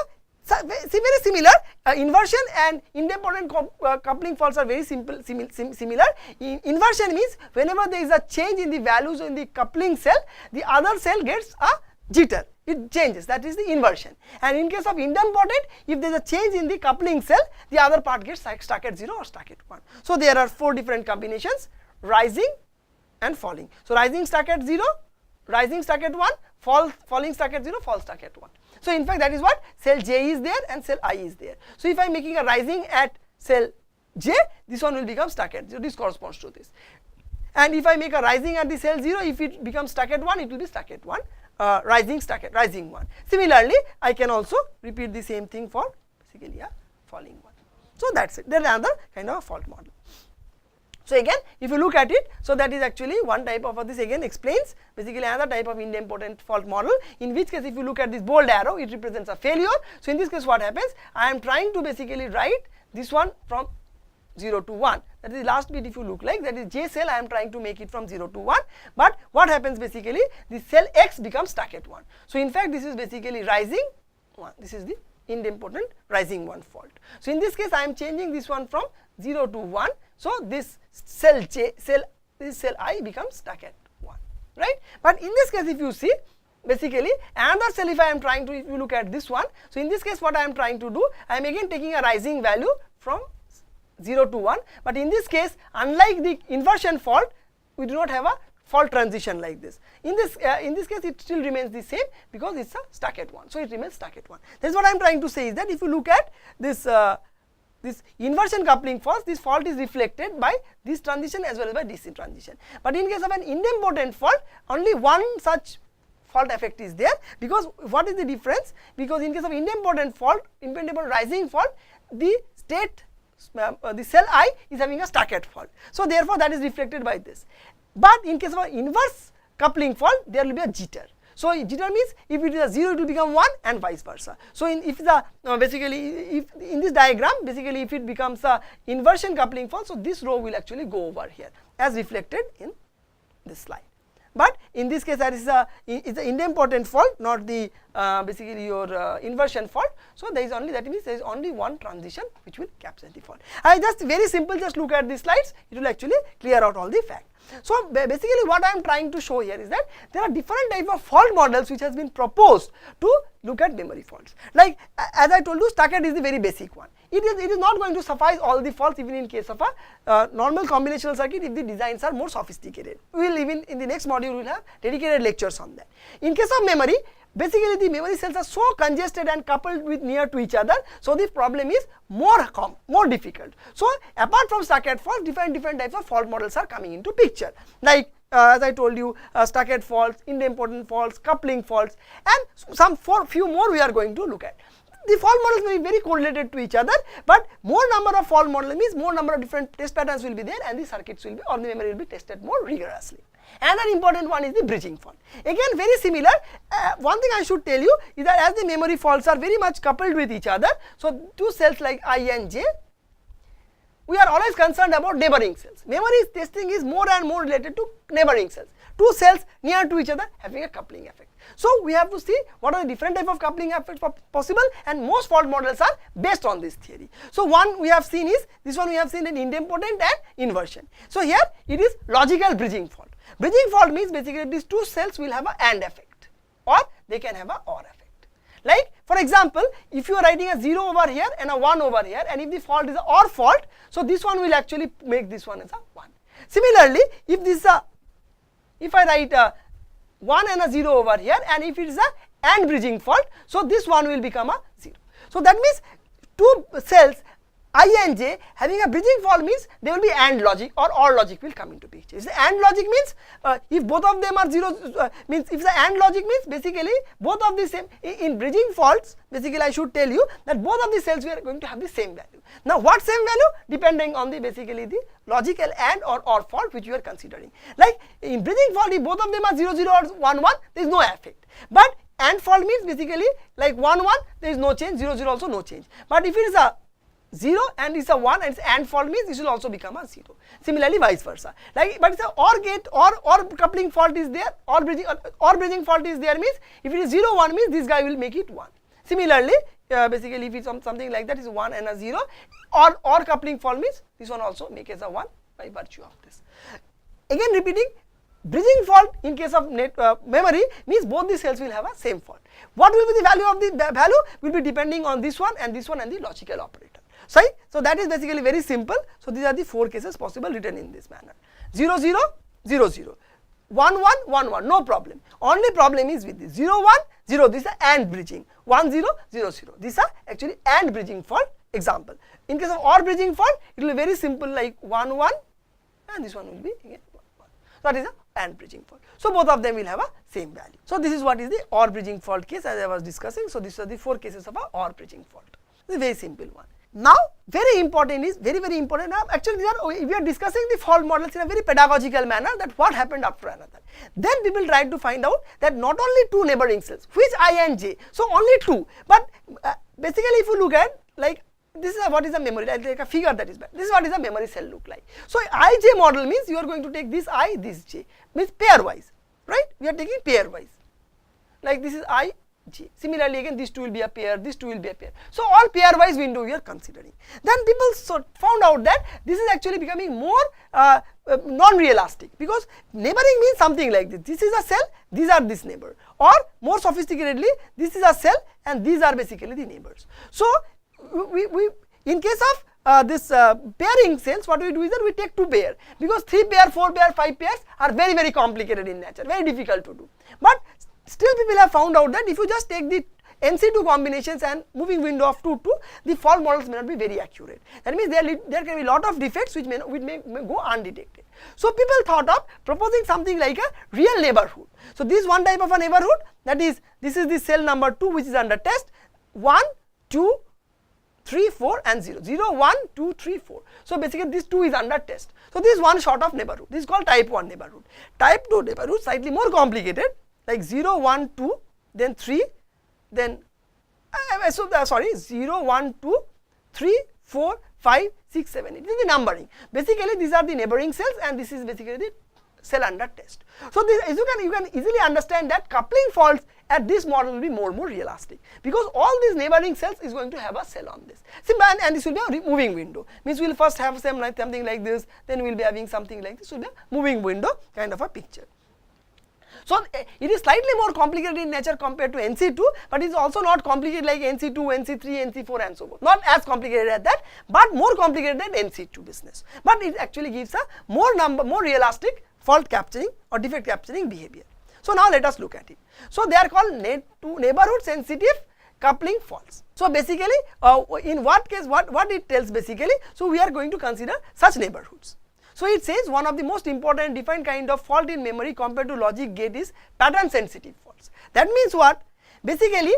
very similar, inversion and idempotent coupling faults are very similar. Inversion means whenever there is a change in the values in the coupling cell, the other cell gets a jitter, it changes, that is the inversion. And in case of idempotent, if there is a change in the coupling cell, the other part gets stuck at 0 or stuck at 1. So there are 4 different combinations, rising and falling. So rising stuck at 0, rising stuck at 1, falling stuck at 0, fall stuck at 1. So in fact that is what, cell J is there and cell I is there. So if I am making a rising at cell J, this one will become stuck at 0, this corresponds to this. And if I make a rising at the cell 0, if it becomes stuck at 1, it will be stuck at 1, rising stuck at rising 1. Similarly, I can also repeat the same thing for basically a falling 1. So that's it, there is another kind of a fault model. So again, if you look at it, so that is actually one type of this, again explains basically another type of idempotent fault model, in which case if you look at this bold arrow, it represents a failure. So in this case what happens, I am trying to basically write this one from 0 to 1, that is the last bit. If you look like, that is J cell, I am trying to make it from 0 to 1, but what happens basically, the cell X becomes stuck at 1. So in fact this is basically rising 1, this is the idempotent rising 1 fault. So in this case I am changing this one from 0 to 1, so this cell I becomes stuck at 1, right? But in this case if you see, basically another cell, if I am trying to, if you look at this one, so in this case what I am trying to do, I am again taking a rising value from 0 to 1, but in this case unlike the inversion fault, we do not have a fault transition like this. In this case it still remains the same because it's a stuck at 1, so it remains stuck at 1. That is what I am trying to say, is that if you look at this this inversion coupling fault, this fault is reflected by this transition as well as by this transition. But in case of an idempotent fault, only one such fault effect is there, because what is the difference? Because in case of idempotent fault, idempotent rising fault, the state the cell I is having a stuck at fault. So therefore that is reflected by this. But in case of an inverse coupling fault, there will be a jitter. So jitter means if it is a 0, it will become 1 and vice versa. So if the basically if in this diagram, basically if it becomes a inversion coupling fault, so this row will actually go over here as reflected in this slide. But in this case that is it's the idempotent fault, not the basically your inversion fault. So there is only, that means there is only one transition which will capture the fault. I just very simple, just look at the slides, it will actually clear out all the facts. So basically what I am trying to show here is that there are different type of fault models which has been proposed to look at memory faults. Like as I told you, stuck-at is the very basic one. It is not going to suffice all the faults even in case of a normal combinational circuit if the designs are more sophisticated. We will even in the next module we will have dedicated lectures on that. In case of memory, basically the memory cells are so congested and coupled with near to each other, so the problem is more difficult. So apart from stuck-at faults, different types of fault models are coming into picture, like as I told you, stuck-at faults, idempotent faults, coupling faults, and few more we are going to look at. The fault models may be very correlated to each other, but more number of fault models means more number of different test patterns will be there, and the circuits will be, or the memory will be tested more rigorously. Another important one is the bridging fault. Again very similar. One thing I should tell you is that as the memory faults are very much coupled with each other, so two cells like I and J, we are always concerned about neighboring cells. Memory testing is more and more related to neighboring cells. Two cells near to each other having a coupling effect. So we have to see what are the different type of coupling effects possible, and most fault models are based on this theory. So one we have seen is, this one we have seen in idempotent and inversion. So here it is logical bridging fault. Bridging fault means basically these two cells will have a AND effect, or they can have a OR effect. Like for example, if you are writing a 0 over here and a 1 over here, and if the fault is a OR fault, so this one will actually make this one as a 1. Similarly, if this is a, if I write a 1 and a 0 over here, and if it is a AND bridging fault, so this one will become a 0. So that means two cells I and j having a bridging fault means there will be AND logic or logic will come into picture. If the AND logic means if both of them are 0 means if the AND logic means basically both of the same in bridging faults, basically I should tell you that both of the cells we are going to have the same value. Now what same value? Depending on the basically the logical AND or fault which you are considering. Like in bridging fault, if both of them are 0 0 or 1 1, there is no effect. But AND fault means basically like 1 1, there is no change, 0 0 also no change. But if it is a 0 and it's a 1 and it's AND fault means this will also become a 0. Similarly vice versa. Like but it's a OR gate or coupling fault is there, or bridging fault is there means if it is 0 1 means this guy will make it 1. Similarly basically if it's something like that is 1 and a 0, or coupling fault means this one also make as a 1 by virtue of this. Again repeating, bridging fault in case of memory means both the cells will have a same fault. What will be the value of the value will be depending on this one and the logical operator. So that is basically very simple. So these are the 4 cases possible written in this manner. 0 0 0 0, 1 1 1 1, no problem. Only problem is with this 0 1 0, this is AND bridging, 1 0 0 0, these are actually AND bridging fault example. In case of OR bridging fault, it will be very simple like 1 1 and this one will be again 1 1. So that is a AND bridging fault. So both of them will have a same value. So this is what is the OR bridging fault case as I was discussing. So these are the 4 cases of a OR bridging fault. It's a very simple one. Now very important is very important. Now actually we are discussing the fault models in a very pedagogical manner, that what happened after another. Then people try to find out that not only 2 neighboring cells, which I and j, so only 2. But basically if you look at like this is what is a memory, I take a figure that is bad. This is what is a memory cell look like. So IJ model means you are going to take this I, this j, means pairwise, right? We are taking pairwise. Like this is I, j. Similarly again this 2 will be a pair, this 2 will be a pair. So all pairwise window we are considering. Then people found out that this is actually becoming more non-realistic, because neighboring means something like this. This is a cell, these are this neighbor, or more sophisticatedly this is a cell and these are basically the neighbors. So we in case of this pairing cells, what we do is that we take 2 pair, because 3 pair, 4 pair, 5 pairs are very complicated in nature, very difficult to do. But still people have found out that if you just take the NC2 combinations and moving window of 2 2, the fault models may not be very accurate. That means there can be a lot of defects which may go undetected. So people thought of proposing something like a real neighborhood. So this one type of a neighborhood, that is this is the cell number 2 which is under test, 1 2 3 4 and 0 0 1 2 3 4. So basically this 2 is under test. So this is one sort of neighborhood. This is called type 1 neighborhood. Type 2 neighborhood slightly more complicated, like 0 1 2 then 3 then 0 1 2 3 4 5 6 7 8. This is the numbering. Basically these are the neighboring cells and this is basically the cell under test. So this, as you can easily understand that coupling faults at this model will be more realistic, because all these neighboring cells is going to have a cell on this. And this will be a moving window. Means we will first have something like this, then we will be having something like this, will be a moving window kind of a picture. So it is slightly more complicated in nature compared to NC2, but it is also not complicated like NC2, NC3, NC4 and so forth. Not as complicated as that, but more complicated than NC2 business. But it actually gives a more realistic fault capturing or defect capturing behavior. So now let us look at it. So they are called neighborhood sensitive coupling faults. So basically in what case, what it tells basically, so we are going to consider such neighborhoods. So it says one of the most important defined kind of fault in memory compared to logic gate is pattern sensitive faults. That means what? Basically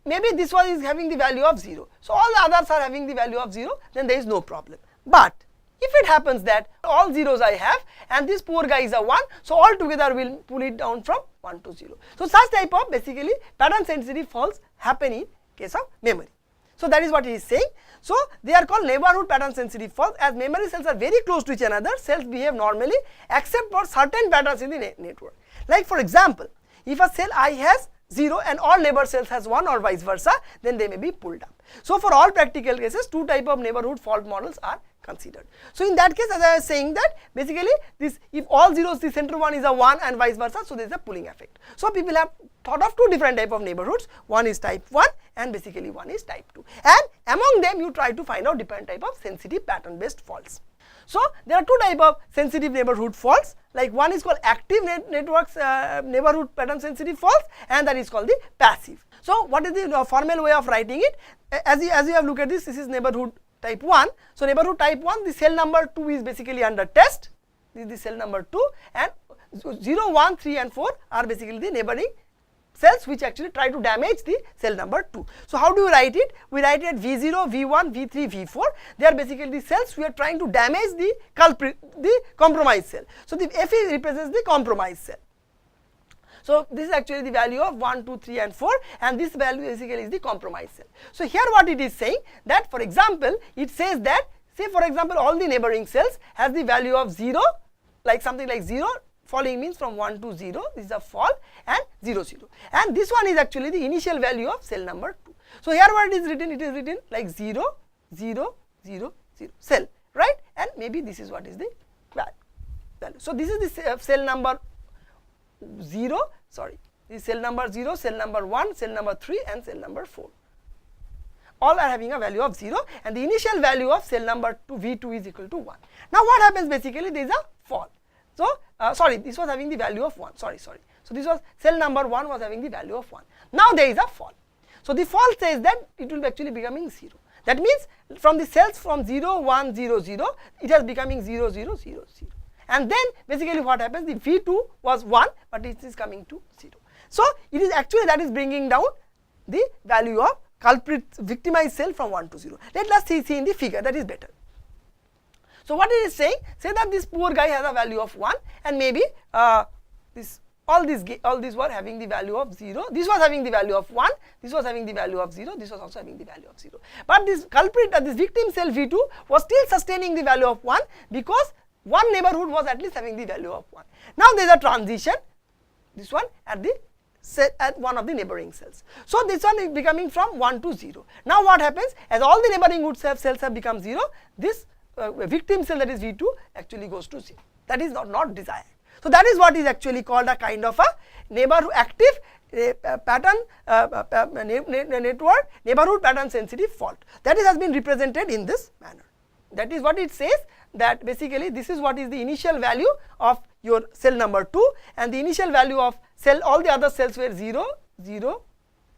maybe this one is having the value of 0. So all the others are having the value of 0, then there is no problem. But if it happens that all zeros I have and this poor guy is a 1, so all together will pull it down from 1 to 0. So such type of basically pattern sensitive faults happen in case of memory. So that is what he is saying. So they are called neighborhood pattern sensitive faults. As memory cells are very close to each another, cells behave normally except for certain patterns in the network. Like for example, if a cell I has 0 and all neighbor cells has 1 or vice versa, then they may be pulled up. So for all practical cases, 2 type of neighborhood fault models are considered. So in that case, as I was saying that basically this, if all zeros, the center one is a 1 and vice versa, so there is a pulling effect. So people have thought of 2 different type of neighborhoods. One is type 1 and basically one is type 2. And among them you try to find out different type of sensitive pattern based faults. So there are 2 type of sensitive neighborhood faults, like one is called active networks neighborhood pattern sensitive faults and that is called the passive. So what is the formal way of writing it? As you have looked at this is neighborhood type 1. So neighborhood type 1, the cell number 2 is basically under test. This is the cell number 2, and 0, 1, 3 and 4 are basically the neighboring cells which actually try to damage the cell number 2. So how do we write it? We write it V0, V1, V3, V4. They are basically the cells we are trying to damage the culprit, the compromised cell. So the F represents the compromised cell. So this is actually the value of 1, 2, 3 and 4, and this value basically is the compromised cell. So here what it is saying, that for example it says that, say for example all the neighboring cells has the value of 0, like something like 0, falling means from 1 to 0, this is a fall, and 0, 0. And this one is actually the initial value of cell number 2. So here what it is written like 0, 0, 0, 0 cell, right? And maybe this is what is the value. So this is the cell number 0, sorry, this is cell number 0, cell number 1, cell number 3 and cell number 4. All are having a value of 0, and the initial value of cell number 2, V2 is equal to 1. Now what happens basically, there is a fall. So sorry, this was having the value of 1, sorry. So this was cell number 1 was having the value of 1. Now there is a fall. So the fall says that it will be actually becoming 0. That means from the cells from 0, 1, 0, 0, it has becoming 0, 0, 0, 0. And then basically what happens, the V2 was 1, but it is coming to 0. So it is actually that is bringing down the value of culprit victimized cell from 1 to 0. Let us see in the figure, that is better. So what it is saying, say that this poor guy has a value of 1, and maybe all these were having the value of 0, this was having the value of 1, this was having the value of 0, this was also having the value of 0. But this culprit, this victim cell V2 was still sustaining the value of 1, because one neighborhood was at least having the value of 1. Now there is a transition, this one at one of the neighboring cells. So this one is becoming from 1 to 0. Now what happens, as all the neighboring cells have become 0, this victim cell, that is V2, actually goes to 0. That is not desired. So that is what is actually called a kind of a neighborhood active pattern network neighborhood pattern sensitive fault. That has been represented in this manner. That is what it says, that basically this is what is the initial value of your cell number 2, and the initial value of cell, all the other cells were 0, 0,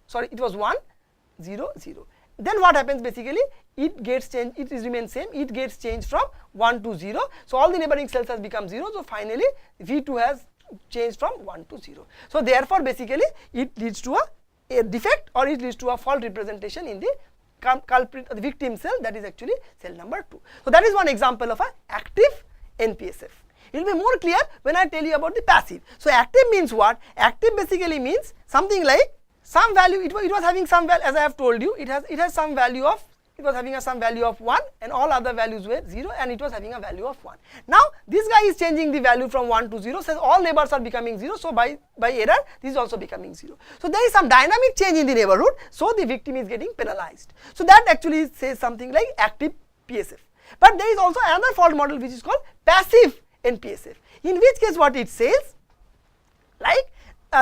sorry, it was 1, 0, 0. Then what happens basically, it gets changed, it remains same, it gets changed from 1 to 0. So all the neighboring cells has become 0. So finally V2 has changed from 1 to 0. So therefore basically it leads to a defect, or it leads to a fault representation in the culprit, the victim cell, that is actually cell number 2. So that is one example of a active NPSF. It will be more clear when I tell you about the passive. So active means what? Active basically means something like some value, it was having some value, as I have told you, it has some value of, it was having some value of 1, and all other values were 0, and it was having a value of 1. Now this guy is changing the value from 1 to 0, says all neighbors are becoming 0, so by error this is also becoming 0. So there is some dynamic change in the neighborhood, so the victim is getting penalized. So that actually says something like active PSF. But there is also another fault model which is called passive NPSF, in which case what it says, like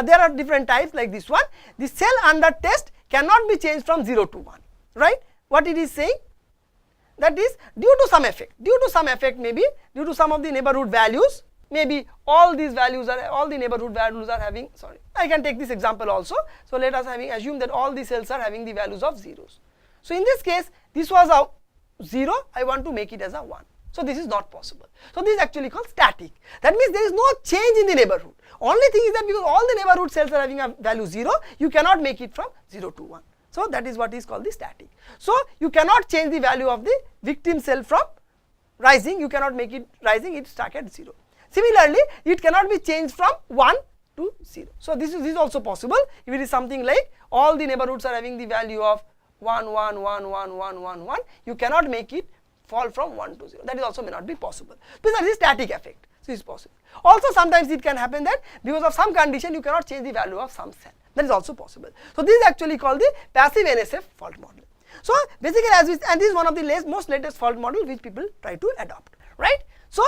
there are different types like this one, the cell under test cannot be changed from 0 to 1, right? What it is saying, that is due to some effect, maybe due to some of the neighborhood values, maybe all these values are, all the neighborhood values are having, sorry, I can take this example also. So let us assume that all the cells are having the values of zeros. So in this case, this was a 0, I want to make it as a 1. So this is not possible. So this is actually called static. That means there is no change in the neighborhood. Only thing is that because all the neighborhood cells are having a value 0, you cannot make it from 0 to 1. So that is what is called the static. So you cannot change the value of the victim cell from rising, you cannot make it rising, it stuck at 0. Similarly, it cannot be changed from 1 to 0. So this is also possible. If it is something like all the neighborhoods are having the value of 1, 1, 1, 1, 1, 1, 1, you cannot make it fall from 1 to 0. That is also may not be possible, because that is static effect. So it is possible. Also sometimes it can happen that because of some condition you cannot change the value of some cell. That is also possible. So this is actually called the passive NSF fault model. So basically, and this is one of the most latest fault model which people try to adopt, right? So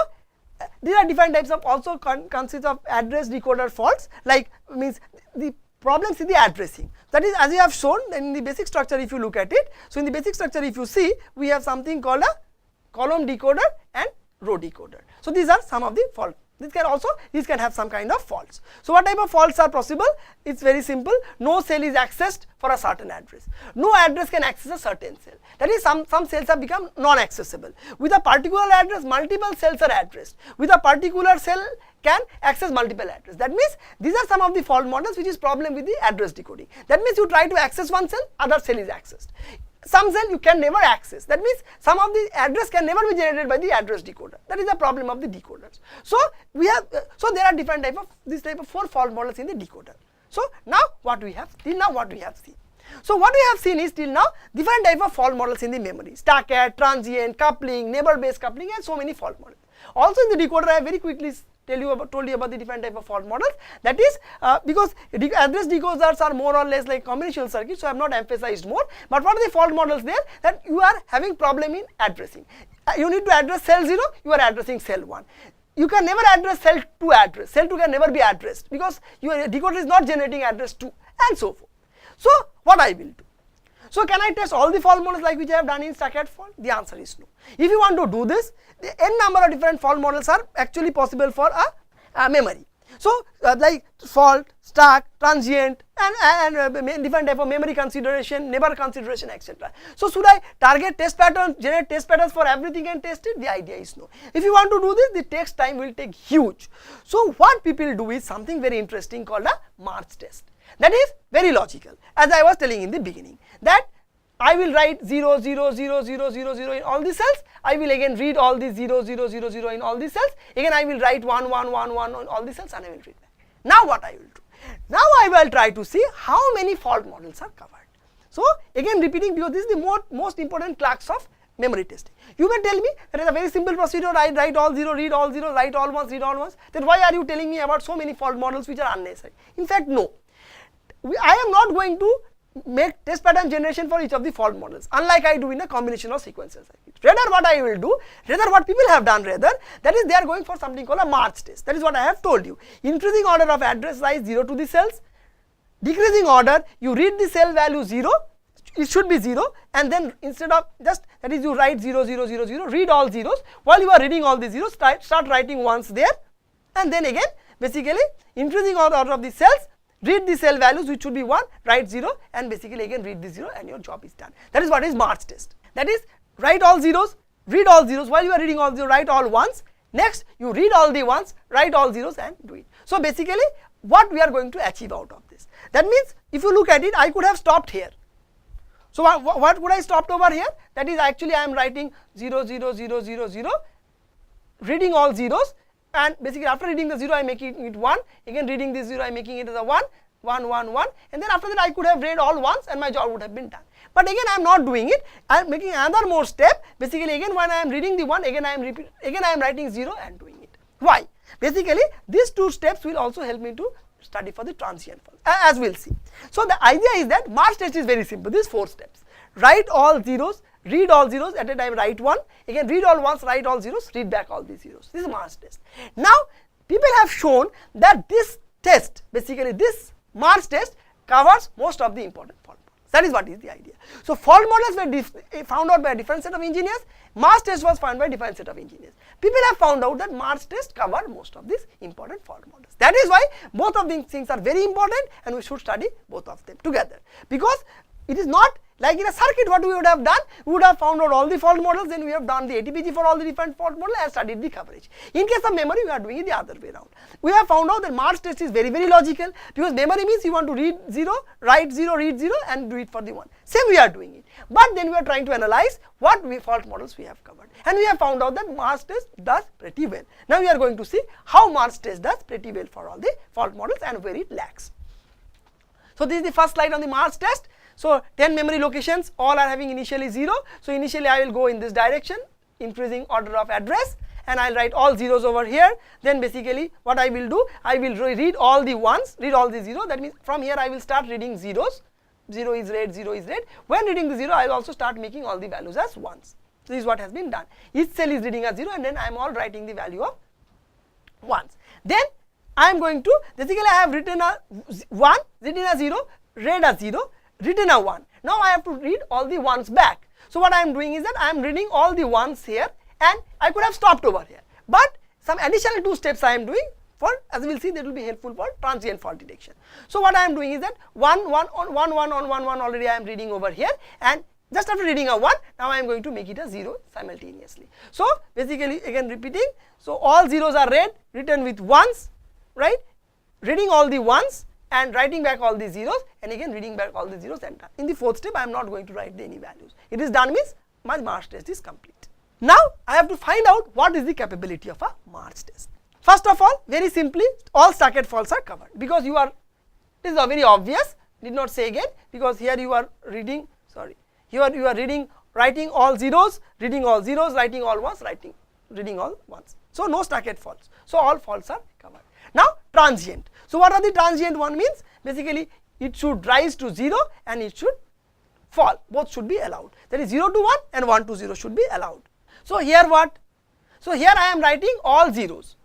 these are different types of, also consists of address decoder faults, like means the problems in the addressing. That is, as you have shown in the basic structure, if you look at it. So in the basic structure, if you see, we have something called a column decoder and row decoder. So these are some of the fault These can have some kind of faults. So what type of faults are possible? It's very simple. No cell is accessed for a certain address. No address can access a certain cell. That is, some cells have become non-accessible. With a particular address, multiple cells are addressed. With a particular cell can access multiple address. That means these are some of the fault models which is problem with the address decoding. That means you try to access one cell, other cell is accessed. Some cell you can never access. That means some of the address can never be generated by the address decoder. That is the problem of the decoders. So we have, so there are different type of, this type of 4 fault models in the decoder. So now what we have, till now what we have seen. So what we have seen is till now different type of fault models in the memory. Stacked, transient, coupling, neighbor based coupling, and so many fault models. Also in the decoder I have very quickly told you about the different type of fault models. That is because address decoders are more or less like combinational circuits, so I have not emphasized more. But what are the fault models there? That you are having problem in addressing. You need to address cell 0, you are addressing cell 1. You can never address cell 2 address. Cell 2 can never be addressed because your decoder is not generating address 2, and so forth. So what I will do? So can I test all the fault models like which I have done in stacked fault? The answer is no. If you want to do this, the n number of different fault models are actually possible for a memory. So like fault, stack, transient, and different type of memory consideration, neighbor consideration, etc. So should I target test patterns, generate test patterns for everything and test it? The idea is no. If you want to do this, the test time will take huge. So what people do is something very interesting called a March test. That is very logical, as I was telling in the beginning, that I will write 0, 0, 0, 0, 0, 0 in all the cells. I will again read all the 0, 0, 0, 0 in all the cells. Again I will write 1, 1, 1, 1 on all the cells, and I will read back. Now what I will do? Now I will try to see how many fault models are covered. So again repeating, because this is the most important class of memory testing. You may tell me that is a very simple procedure. I write all 0, read all 0, write all ones, read all ones. Then why are you telling me about so many fault models which are unnecessary? In fact, no. I am not going to make test pattern generation for each of the fault models, unlike I do in a combination of sequential circuits. Rather what I will do, rather what people have done rather, that is they are going for something called a March test. That is what I have told you. Increasing order of address size 0 to the cells, decreasing order, you read the cell value 0, it should be 0, and then instead of just, that is you write 0, 0, 0, 0, read all zeros. While you are reading all the zeros, start writing ones there, and then again basically increasing order of the cells, read the cell values which should be 1, write 0, and basically again read the 0, and your job is done. That is what is March test. That is, write all zeros, read all zeros. While you are reading all zeros, write all ones. Next you read all the ones, write all zeros, and do it. So basically what we are going to achieve out of this? That means if you look at it, I could have stopped here. So what would I stopped over here? That is actually I am writing 0, 0, 0, 0, 0, reading all zeros. And basically after reading the 0 I am making it 1, again reading this 0 I am making it as a 1, 1, 1, 1, and then after that I could have read all ones and my job would have been done. But again I am not doing it, I am making another more step. Basically again when I am reading the 1, again I am writing 0 and doing it. Why? Basically these 2 steps will also help me to study for the transient fault, as we will see. So the idea is that March test is very simple, these 4 steps. Write all zeros, read all zeros, at a time write 1, again read all ones, write all zeros, read back all these zeros. This is March test. Now people have shown that this test, basically this March test covers most of the important fault models. That is what is the idea. So fault models were found out by a different set of engineers, March test was found by a different set of engineers. People have found out that March test cover most of these important fault models. That is why both of these things are very important and we should study both of them together, because it is not like in a circuit. What we would have done, we would have found out all the fault models, then we have done the ATPG for all the different fault models and studied the coverage. In case of memory, we are doing it the other way around. We have found out that March test is very, very logical, because memory means you want to read 0, write 0, read 0 and do it for the 1. Same we are doing it. But then we are trying to analyze what fault models we have covered. And we have found out that March test does pretty well. Now we are going to see how March test does pretty well for all the fault models and where it lacks. So this is the first slide on the March test. So 10 memory locations, all are having initially 0. So initially I will go in this direction, increasing order of address, and I will write all zeros over here. Then basically what I will do, I will read all the ones, read all the 0. That means from here I will start reading zeros. 0 is read, 0 is read. When reading the 0, I will also start making all the values as ones. So this is what has been done. Each cell is reading as 0, and then I am all writing the value of ones. Then I am going to, basically I have written a 1, written a 0, read a 0, written a 1. Now I have to read all the ones back. So what I am doing is that I am reading all the ones here, and I could have stopped over here. But some additional 2 steps I am doing for, as we will see, that will be helpful for transient fault detection. So what I am doing is that 1 already I am reading over here, and just after reading a 1, now I am going to make it a 0 simultaneously. So basically again repeating, so all zeros are read, written with 1s, right, reading all the 1s and writing back all the zeros, and again reading back all the zeros and done. In the 4th step I am not going to write any values. It is done means my March test is complete. Now I have to find out what is the capability of a March test. First of all, very simply, all stacked faults are covered, because you are, this is very obvious, need not say again, because here you are reading, sorry, here you are reading, writing all zeros, reading all zeros, writing all ones, reading all ones. So no stacked faults. So all faults are covered. Now transient. So what are the transient one means? Basically it should rise to 0 and it should fall. Both should be allowed. That is 0 to 1 and 1 to 0 should be allowed. So here what? So here I am writing all zeros.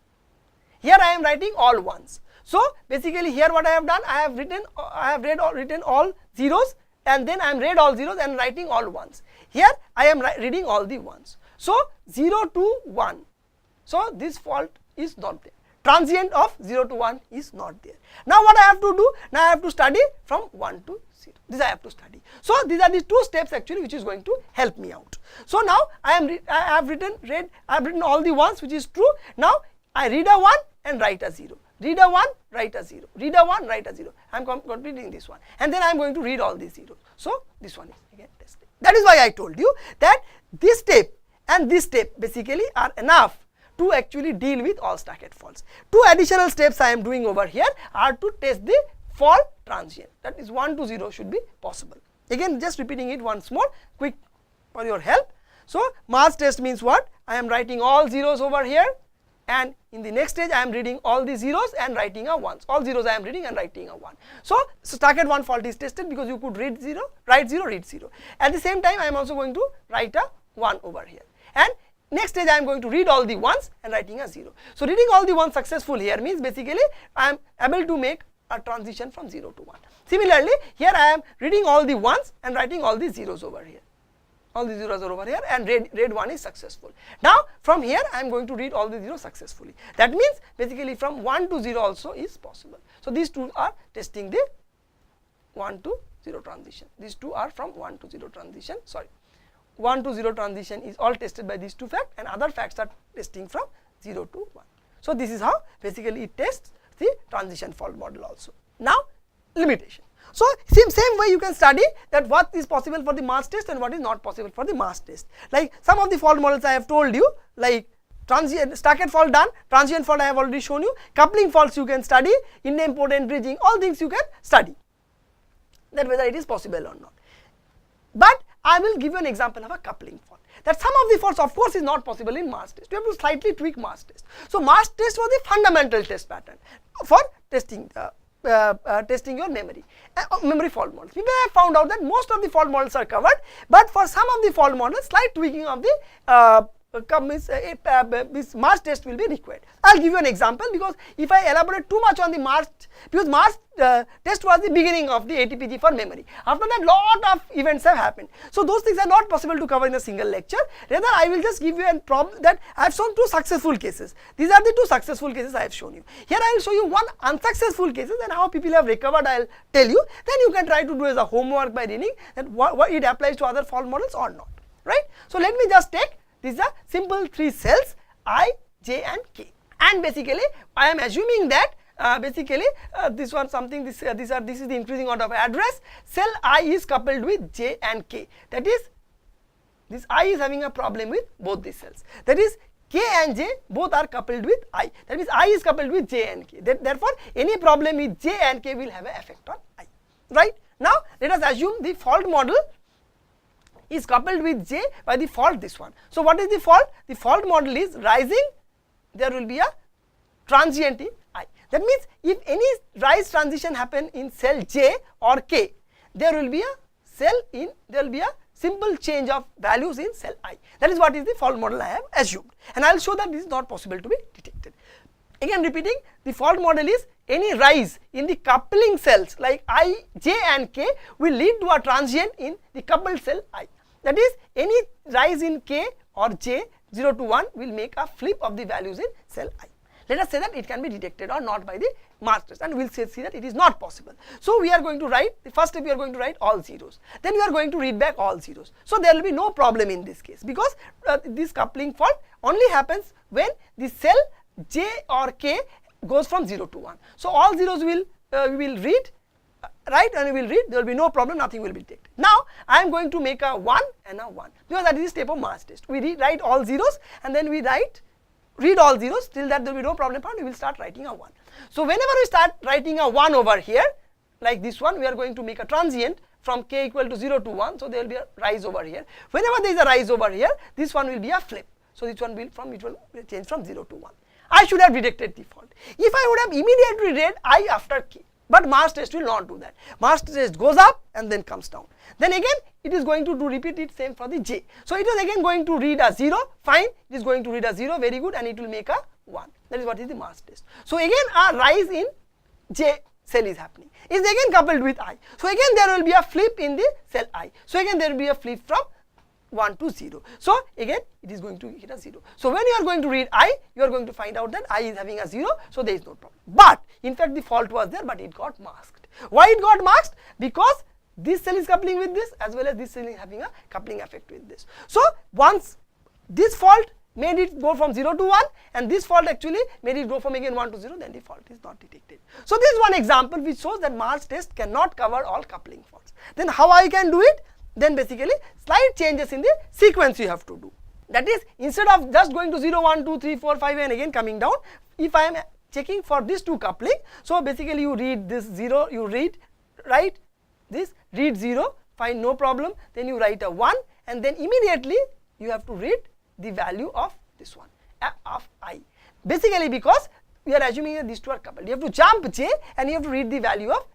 Here I am writing all ones. So basically here what I have done, I have written all zeros, and then I am read all zeros and writing all ones. Here I am reading all the ones. So 0 to 1. So this fault is not there. Transient of 0 to 1 is not there. Now what I have to do? Now I have to study from 1 to 0. This I have to study. So these are the 2 steps actually which is going to help me out. So now I have written all the ones, which is true. Now I read a 1 and write a 0. Read a 1, write a 0. Read a 1, write a 0. I am completing this one, and then I am going to read all these zeros. So this one is again tested. That is why I told you that this step and this step basically are enough to actually deal with all stacked faults. 2 additional steps I am doing over here are to test the fault transient. That is 1 to 0 should be possible. Again just repeating it once more, quick for your help. So March test means what? I am writing all zeros over here, and in the next stage I am reading all the zeros and writing a 1s. All zeros I am reading and writing a 1. So stacked 1 fault is tested, because you could read 0, write 0, read 0. At the same time I am also going to write a 1 over here, and next stage I am going to read all the 1s and writing a 0. So reading all the 1s successful here means basically I am able to make a transition from 0 to 1. Similarly here I am reading all the 1s and writing all the zeros over here. All the zeros are over here, and read 1 is successful. Now from here I am going to read all the zeros successfully. That means basically from 1 to 0 also is possible. So these 2 are testing the 1 to 0 transition. These 2 are from 1 to 0 transition, sorry. 1 to 0 transition is all tested by these 2 facts, and other facts are testing from 0 to 1. So this is how basically it tests the transition fault model also. Now limitation. So same way you can study that what is possible for the March test and what is not possible for the March test. Like some of the fault models I have told you, like transient stacked fault done, transient fault I have already shown you, coupling faults you can study, idempotent bridging, all things you can study, that whether it is possible or not. But I will give you an example of a coupling fault. That some of the faults of course is not possible in March test. You have to slightly tweak March test. So March test was the fundamental test pattern for testing testing your memory fault models. People have found out that most of the fault models are covered, but for some of the fault models slight tweaking of the this March test will be required. I will give you an example, because if I elaborate too much on the March, because March test was the beginning of the ATPG for memory. After that lot of events have happened. So those things are not possible to cover in a single lecture. Rather I will just give you a problem that I have shown 2 successful cases. These are the 2 successful cases I have shown you. Here I will show you 1 unsuccessful cases, and how people have recovered I will tell you. Then you can try to do as a homework by reading that what it applies to other fault models or not, right. So let me just take these are simple 3 cells I, J and K, and basically I am assuming that this one something, this is the increasing order of address. Cell I is coupled with J and K, that is this I is having a problem with both these cells, that is K and J both are coupled with I, that means I is coupled with J and K, therefore any problem with J and K will have an effect on I, right. Now let us assume the fault model is coupled with J by the fault this one. So what is the fault? The fault model is rising, there will be a transient in I. That means if any rise transition happen in cell J or K, there will be a simple change of values in cell I. That is what is the fault model I have assumed, and I will show that this is not possible to be detected. Again repeating, the fault model is any rise in the coupling cells like I, J and K will lead to a transient in the coupled cell I. That is any rise in K or J, 0 to 1 will make a flip of the values in cell I. Let us say that it can be detected or not by the mask test, and we will see that it is not possible. So we are going to write, the first step we are going to write all zeros, then we are going to read back all zeros. So there will be no problem in this case, because this coupling fault only happens when the cell j or k goes from 0 to 1. So all zeros we will read, right, and we will read, there will be no problem, nothing will be detected. Now I am going to make a 1 and a 1, because that is the step of mask test. We write all zeros and then we read all zeros, till that there will be no problem found, we will start writing a 1. So whenever we start writing a 1 over here, like this one, we are going to make a transient from k equal to 0 to 1, so there will be a rise over here. Whenever there is a rise over here, this one will be a flip. So this one will change from 0 to 1. I should have detected the fault. If I would have immediately read I after k, but mask test will not do that. Mask test goes up and then comes down. Then again it is going to repeat it same for the j. So it is again going to read a 0, fine, it is going to read a 0, very good, and it will make a 1. That is what is the mask test. So again a rise in j cell is happening. It is again coupled with I. So again there will be a flip in the cell I. So again there will be a flip from 1 to 0. So again it is going to hit a 0. So when you are going to read I, you are going to find out that I is having a 0, so there is no problem. But in fact the fault was there, but it got masked. Why it got masked? Because this cell is coupling with this, as well as this cell is having a coupling effect with this. So once this fault made it go from 0 to 1, and this fault actually made it go from again 1 to 0, then the fault is not detected. So this is one example which shows that mask test cannot cover all coupling faults. Then how I can do it? Then basically slight changes in the sequence you have to do. That is, instead of just going to 0, 1, 2, 3, 4, 5 and again coming down, if I am checking for this two coupling, so basically you read this 0, you write this, read 0, fine, no problem, then you write a 1, and then immediately you have to read the value of this one, of I. Basically because we are assuming that these two are coupled, you have to jump j and you have to read the value of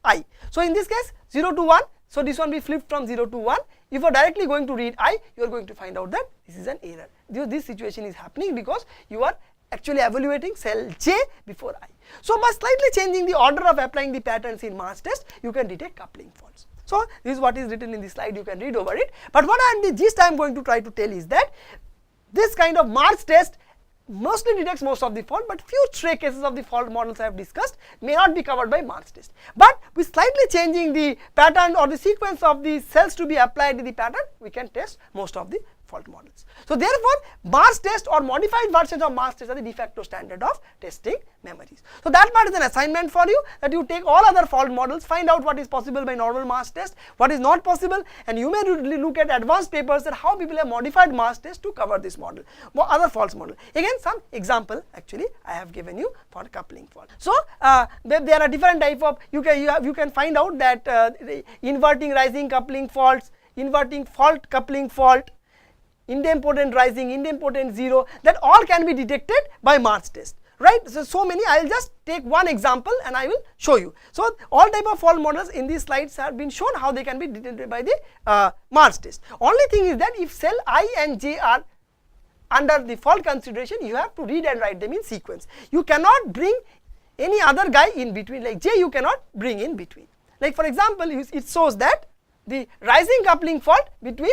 I. So in this case 0 to 1, so this one will flip from 0 to 1. If you are directly going to read I, you are going to find out that this is an error. This situation is happening because you are actually evaluating cell j before I. So by slightly changing the order of applying the patterns in mask test, you can detect coupling faults. So this is what is written in the slide, you can read over it. But what the gist I am going to try to tell is that this kind of mask test mostly detects most of the fault, but few stray cases of the fault models I have discussed may not be covered by mask test. But with slightly changing the pattern or the sequence of the cells to be applied in the pattern, we can test most of the fault models. So therefore, mask test or modified versions of mask test are the de facto standard of testing memories. So that part is an assignment for you, that you take all other fault models, find out what is possible by normal mask test, what is not possible, and you may look at advanced papers that how people have modified mask test to cover this model, other faults model. Again, some example actually I have given you for coupling fault. So there are different type of, you can find out that inverting rising coupling faults, inverting fault coupling fault, idempotent rising, idempotent zero, that all can be detected by mask test, right? So many, I will just take one example and I will show you. So all type of fault models in these slides have been shown how they can be detected by the mask test. Only thing is that if cell I and j are under the fault consideration, you have to read and write them in sequence. You cannot bring any other guy in between, like j you cannot bring in between. Like for example, it shows that the rising coupling fault between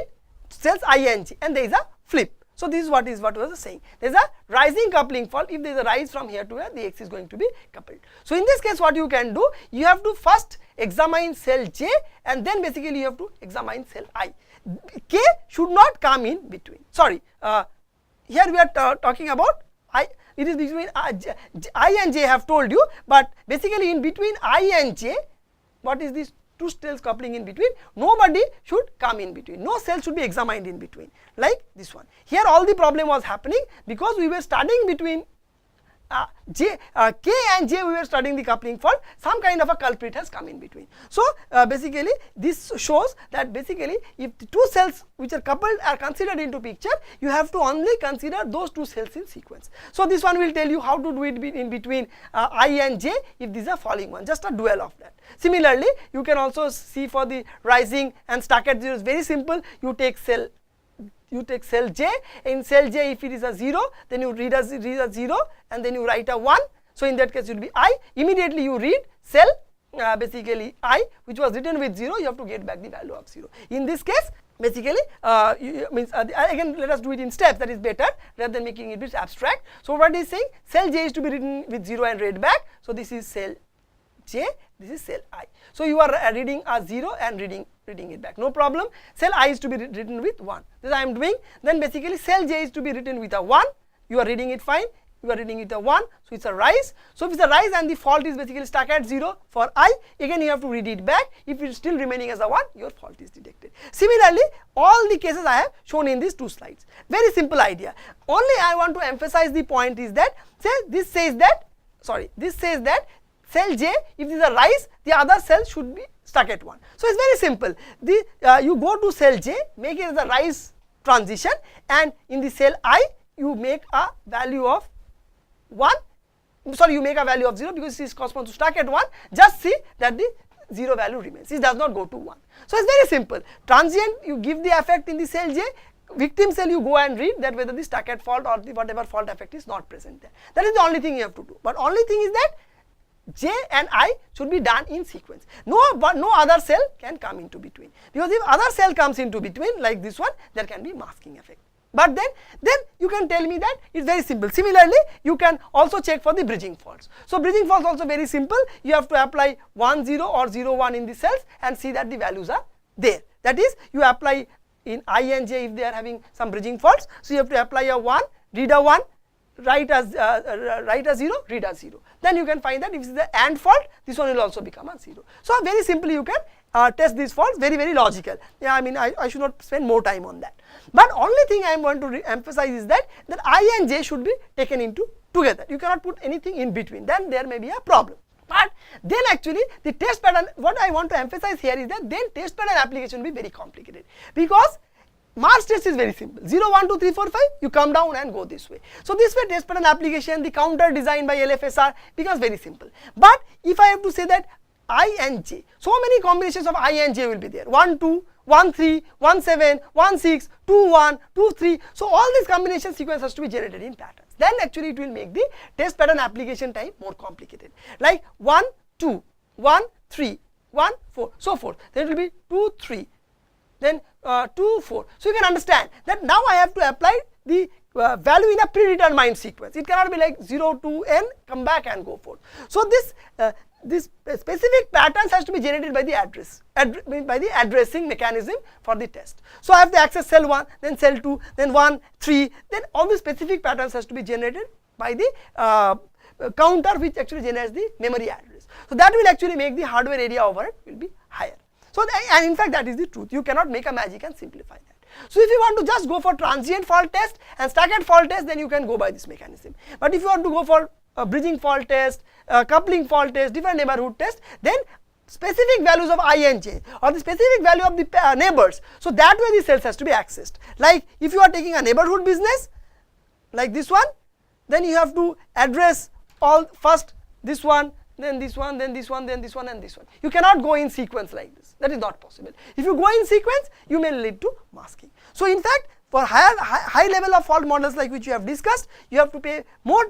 cells I and j, and there is a flip. So this is what was saying. There is a rising coupling fault. If there is a rise from here to here, the x is going to be coupled. So in this case, what you can do, you have to first examine cell j, and then basically you have to examine cell I. K should not come in between. Sorry, here we are talking about I. It is between I and j I have told you, but basically in between I and j, what is this? Two cells coupling in between, nobody should come in between, no cell should be examined in between, like this one. Here all the problem was happening because we were studying between k and j, we were studying the coupling fault, some kind of a culprit has come in between. So basically this shows that basically if the two cells which are coupled are considered into picture, you have to only consider those two cells in sequence. So this one will tell you how to do it in between I and j if these are falling one, just a dual of that. Similarly, you can also see for the rising and stuck at 0 is very simple. You take cell j, in cell j if it is a 0, then you read a 0 and then you write a 1. So in that case it will be I. Immediately you read cell basically I, which was written with 0, you have to get back the value of 0. In this case, basically again let us do it in steps, that is better rather than making it a bit abstract. So what is saying, cell j is to be written with 0 and read back. So this is cell j, this is cell I. So you are reading a 0 and reading it back, no problem. Cell I is to be written with 1, this I am doing. Then basically cell j is to be written with a 1, you are reading it fine, you are reading it a 1, so it's a rise. So if it's a rise and the fault is basically stuck at 0 for I, again you have to read it back. If it's still remaining as a 1, your fault is detected. Similarly, all the cases I have shown in these 2 slides. Very simple idea. Only I want to emphasize the point is that, this says that cell j, if this is a rise, the other cell should be stuck at 1. So it's very simple. You go to cell j, make it as a rise transition, and in the cell I, you make a value of 1, sorry, you make a value of 0 because this corresponds to stuck at 1. Just see that the 0 value remains, it does not go to 1. So it's very simple. Transient, you give the effect in the cell j, victim cell you go and read that whether the stuck at fault or the whatever fault effect is not present there. That is the only thing you have to do. But only thing is that j and I should be done in sequence. No other cell can come into between, because if other cell comes into between like this one, there can be masking effect. But then you can tell me that it's very simple. Similarly, you can also check for the bridging faults. So bridging faults also very simple. You have to apply 1 0 or 0 1 in the cells and see that the values are there. That is, you apply in I and j if they are having some bridging faults. So you have to apply a 1, read a 1, write a 0, read a 0. Then you can find that if it is the AND fault, this one will also become a 0. So very simply you can test these faults, very logical. Yeah, I mean I should not spend more time on that. But only thing I am going to emphasize is that I and j should be taken into together. You cannot put anything in between, then there may be a problem. But then actually the test pattern, what I want to emphasize here is that then test pattern application will be very complicated, because March test is very simple. 0, 1, 2, 3, 4, 5, you come down and go this way. So this way test pattern application, the counter designed by LFSR becomes very simple. But if I have to say that I and j, so many combinations of I and j will be there. 1, 2, 1, 3, 1, 7, 1, 6, 2, 1, 2, 3. So all these combination sequence has to be generated in patterns. Then actually it will make the test pattern application time more complicated. Like 1, 2, 1, 3, 1, 4, so forth. Then it will be 2, 3. Then 2, 4. So you can understand that now I have to apply the value in a predetermined sequence. It cannot be like 0 to n, come back and go forth. So this specific patterns has to be generated by the by the addressing mechanism for the test. So I have to access cell 1, then cell 2, then 1, 3, then all the specific patterns has to be generated by the counter which actually generates the memory address. So that will actually make the hardware area overhead will be higher. So and in fact that is the truth. You cannot make a magic and simplify that. So if you want to just go for transient fault test and staggered fault test, then you can go by this mechanism. But if you want to go for bridging fault test, coupling fault test, different neighborhood test, then specific values of I and j or the specific value of the neighbors. So that way the cells has to be accessed. Like if you are taking a neighborhood business like this one, then you have to address all first this one, then this one, then this one, then this one and this one. You cannot go in sequence like this. That is not possible. If you go in sequence, you may lead to masking. So in fact, for high level of fault models like which you have discussed, you have to pay more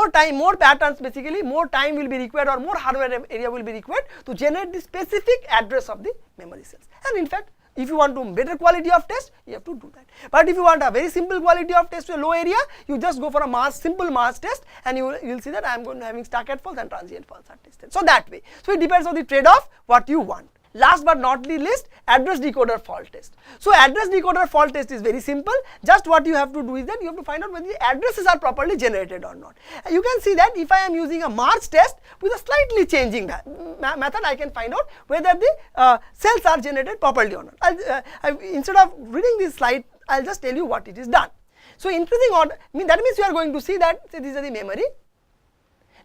time, more patterns, basically more time will be required or more hardware area will be required to generate the specific address of the memory cells. And in fact, if you want to better quality of test, you have to do that. But if you want a very simple quality of test to a low area, you just go for a simple mass test, and you will see that I am going to having staggered faults and transient faults are tested. So that way. So it depends on the trade-off what you want. Last but not the least, address decoder fault test. So address decoder fault test is very simple. Just what you have to do is that you have to find out whether the addresses are properly generated or not. You can see that if I am using a March test with a slightly changing method, I can find out whether the cells are generated properly or not. Instead of reading this slide, I'll just tell you what it is done. So increasing order, that means you are going to see that, say these are the memory.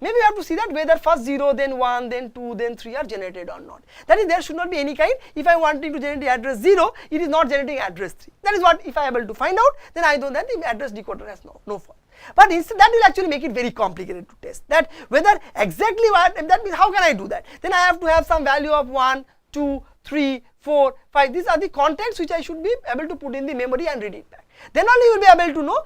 Maybe you have to see that whether first 0, then 1, then 2, then 3 are generated or not. That is, there should not be any kind. If I am wanting to generate the address 0, it is not generating address 3. That is what, if I am able to find out, then I know that the address decoder has no fault. But instead, that will actually make it very complicated to test. That whether exactly what, that means how can I do that? Then I have to have some value of 1, 2, 3, 4, 5. These are the contents which I should be able to put in the memory and read it back. Then only you will be able to know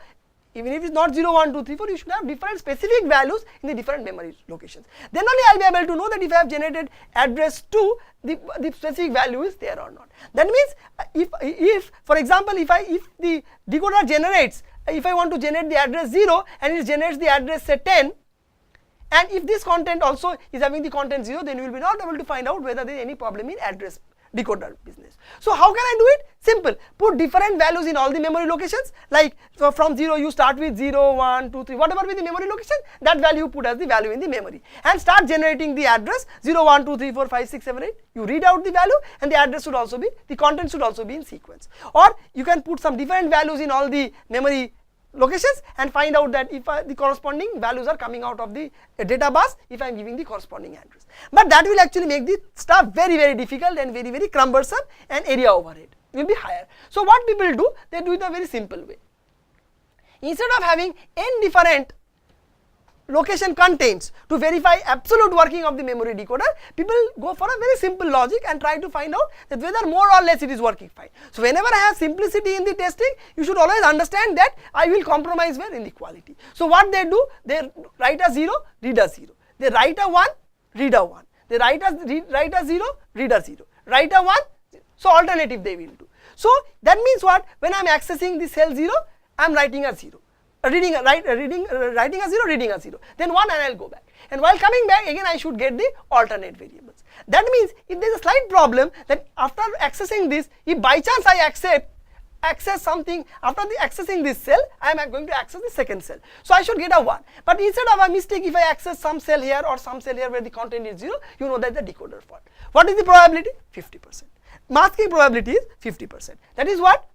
Even if it's not 0, 1, 2, 3, 4, you should have different specific values in the different memory locations. Then only I'll be able to know that if I have generated address 2, the specific value is there or not. That means if for example, if the decoder generates, if I want to generate the address 0 and it generates the address say 10, and if this content also is having the content 0, then you will be not able to find out whether there is any problem in address decoder business. So how can I do it? Simple. Put different values in all the memory locations, like so from 0 you start with 0, 1, 2, 3, whatever be the memory location, that value put as the value in the memory and start generating the address 0, 1, 2, 3, 4, 5, 6, 7, 8. You read out the value and the address should also be, the content should also be in sequence. Or you can put some different values in all the memory locations and find out that if the corresponding values are coming out of the data bus if I am giving the corresponding address. But that will actually make the stuff very, very difficult and very, very cumbersome, and area overhead will be higher. So what people do, they do it in a very simple way. Instead of having n different location contains to verify absolute working of the memory decoder, people go for a very simple logic and try to find out that whether more or less it is working fine. So whenever I have simplicity in the testing, you should always understand that I will compromise where in the quality. So what they do, they write a 0, read a 0. They write a 1, read a 1. They write a 0, read a 0. Write a 1, so alternative they will do. So that means what? When I am accessing the cell 0, I am writing a 0. Writing a 0, reading a 0, then 1 and I will go back. And while coming back again I should get the alternate variables. That means if there is a slight problem that after accessing this, if by chance I access something after accessing this cell, I am going to access the second cell. So I should get a 1. But instead of a mistake, if I access some cell here or some cell here where the content is 0, you know that the decoder fault. What is the probability? 50%. Masking probability is 50%. That is what?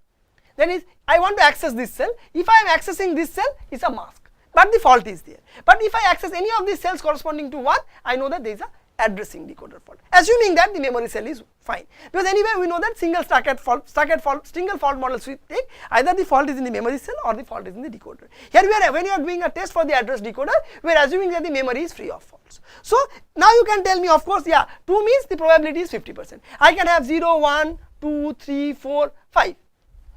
That is, I want to access this cell. If I am accessing this cell, it's a mask, but the fault is there. But if I access any of these cells corresponding to 1, I know that there is a addressing decoder fault, assuming that the memory cell is fine. Because anyway, we know that single fault models we take, either the fault is in the memory cell or the fault is in the decoder. Here we are, when you are doing a test for the address decoder, we are assuming that the memory is free of faults. So now you can tell me, of course, yeah, 2 means the probability is 50%. I can have 0, 1, 2, 3, 4, 5.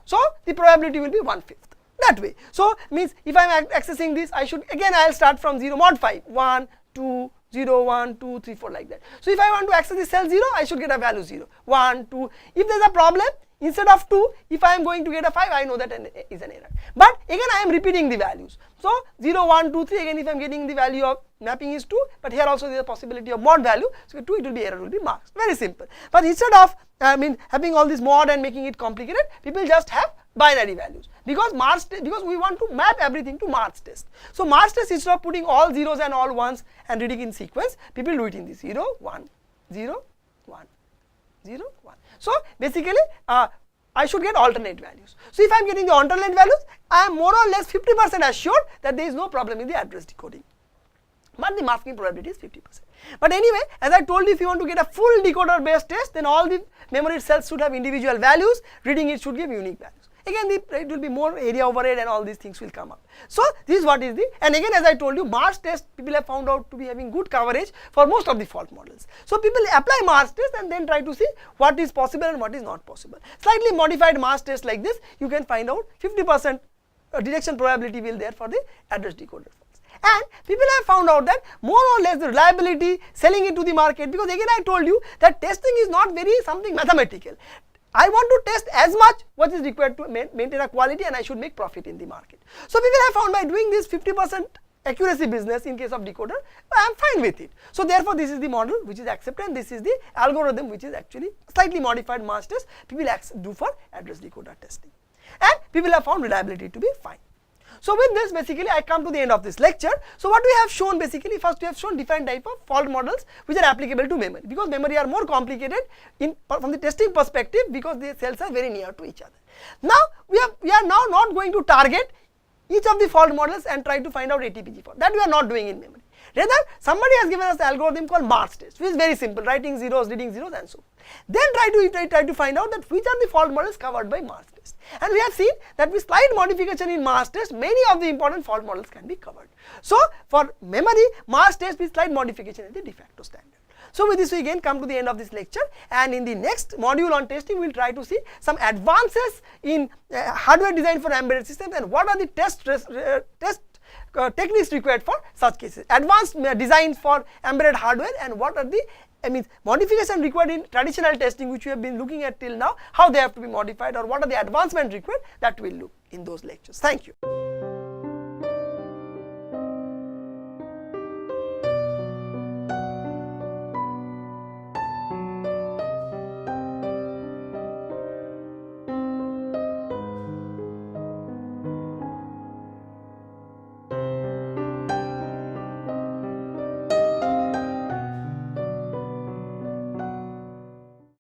So the probability will be 1/5 that way. So means if I am accessing this, I should again I will start from 0 mod 5, 1, 2, 0, 1, 2, 3, 4 like that. So if I want to access the cell 0, I should get a value 0, 1, 2. If there is a problem, instead of 2, if I am going to get a 5, I know that is an error. But again I am repeating the values. So 0, 1, 2, 3, again if I am getting the value of mapping is 2, but here also there is a possibility of mod value. So 2 it will be error will be marked. Very simple. But instead of having all this mod and making it complicated, people just have binary values because we want to map everything to Mars test. So Mars test, instead of putting all zeros and all ones and reading in sequence, people do it in the 0, 1, 0, 1, 0, 1. So basically I should get alternate values. So if I am getting the alternate values, I am more or less 50% assured that there is no problem in the address decoding. But the masking probability is 50%. But anyway, as I told you, if you want to get a full decoder based test, then all the memory cells should have individual values, reading it should give unique values. Again, it will be more area overhead and all these things will come up. So this is what is the, and again as I told you, Mars test people have found out to be having good coverage for most of the fault models. So people apply Mars test and then try to see what is possible and what is not possible. Slightly modified Mars test like this, you can find out 50% detection probability will there for the address decoder. And people have found out that more or less the reliability, selling it to the market, because again I told you that testing is not very something mathematical. I want to test as much what is required to maintain a quality, and I should make profit in the market. So people have found by doing this 50% accuracy business in case of decoder, I am fine with it. So therefore this is the model which is accepted, and this is the algorithm which is actually slightly modified Mars test people do for address decoder testing. And people have found reliability to be fine. So with this basically I come to the end of this lecture. So what we have shown basically, first we have shown different type of fault models which are applicable to memory, because memory are more complicated from the testing perspective because the cells are very near to each other. Now we are now not going to target each of the fault models and try to find out ATPG fault. That we are not doing in memory. Rather, somebody has given us an algorithm called Mars test, which is very simple, writing zeros, reading zeros and so on. Then try to find out that which are the fault models covered by Mars test. And we have seen that with slight modification in Mars test, many of the important fault models can be covered. So for memory, Mars test with slight modification is the de facto standard. So with this we again come to the end of this lecture, and in the next module on testing we will try to see some advances in hardware design for embedded systems and what are the test techniques required for such cases, advanced designs for embedded hardware, and what are the modification required in traditional testing which we have been looking at till now, how they have to be modified or what are the advancements required, that we will look in those lectures. Thank you.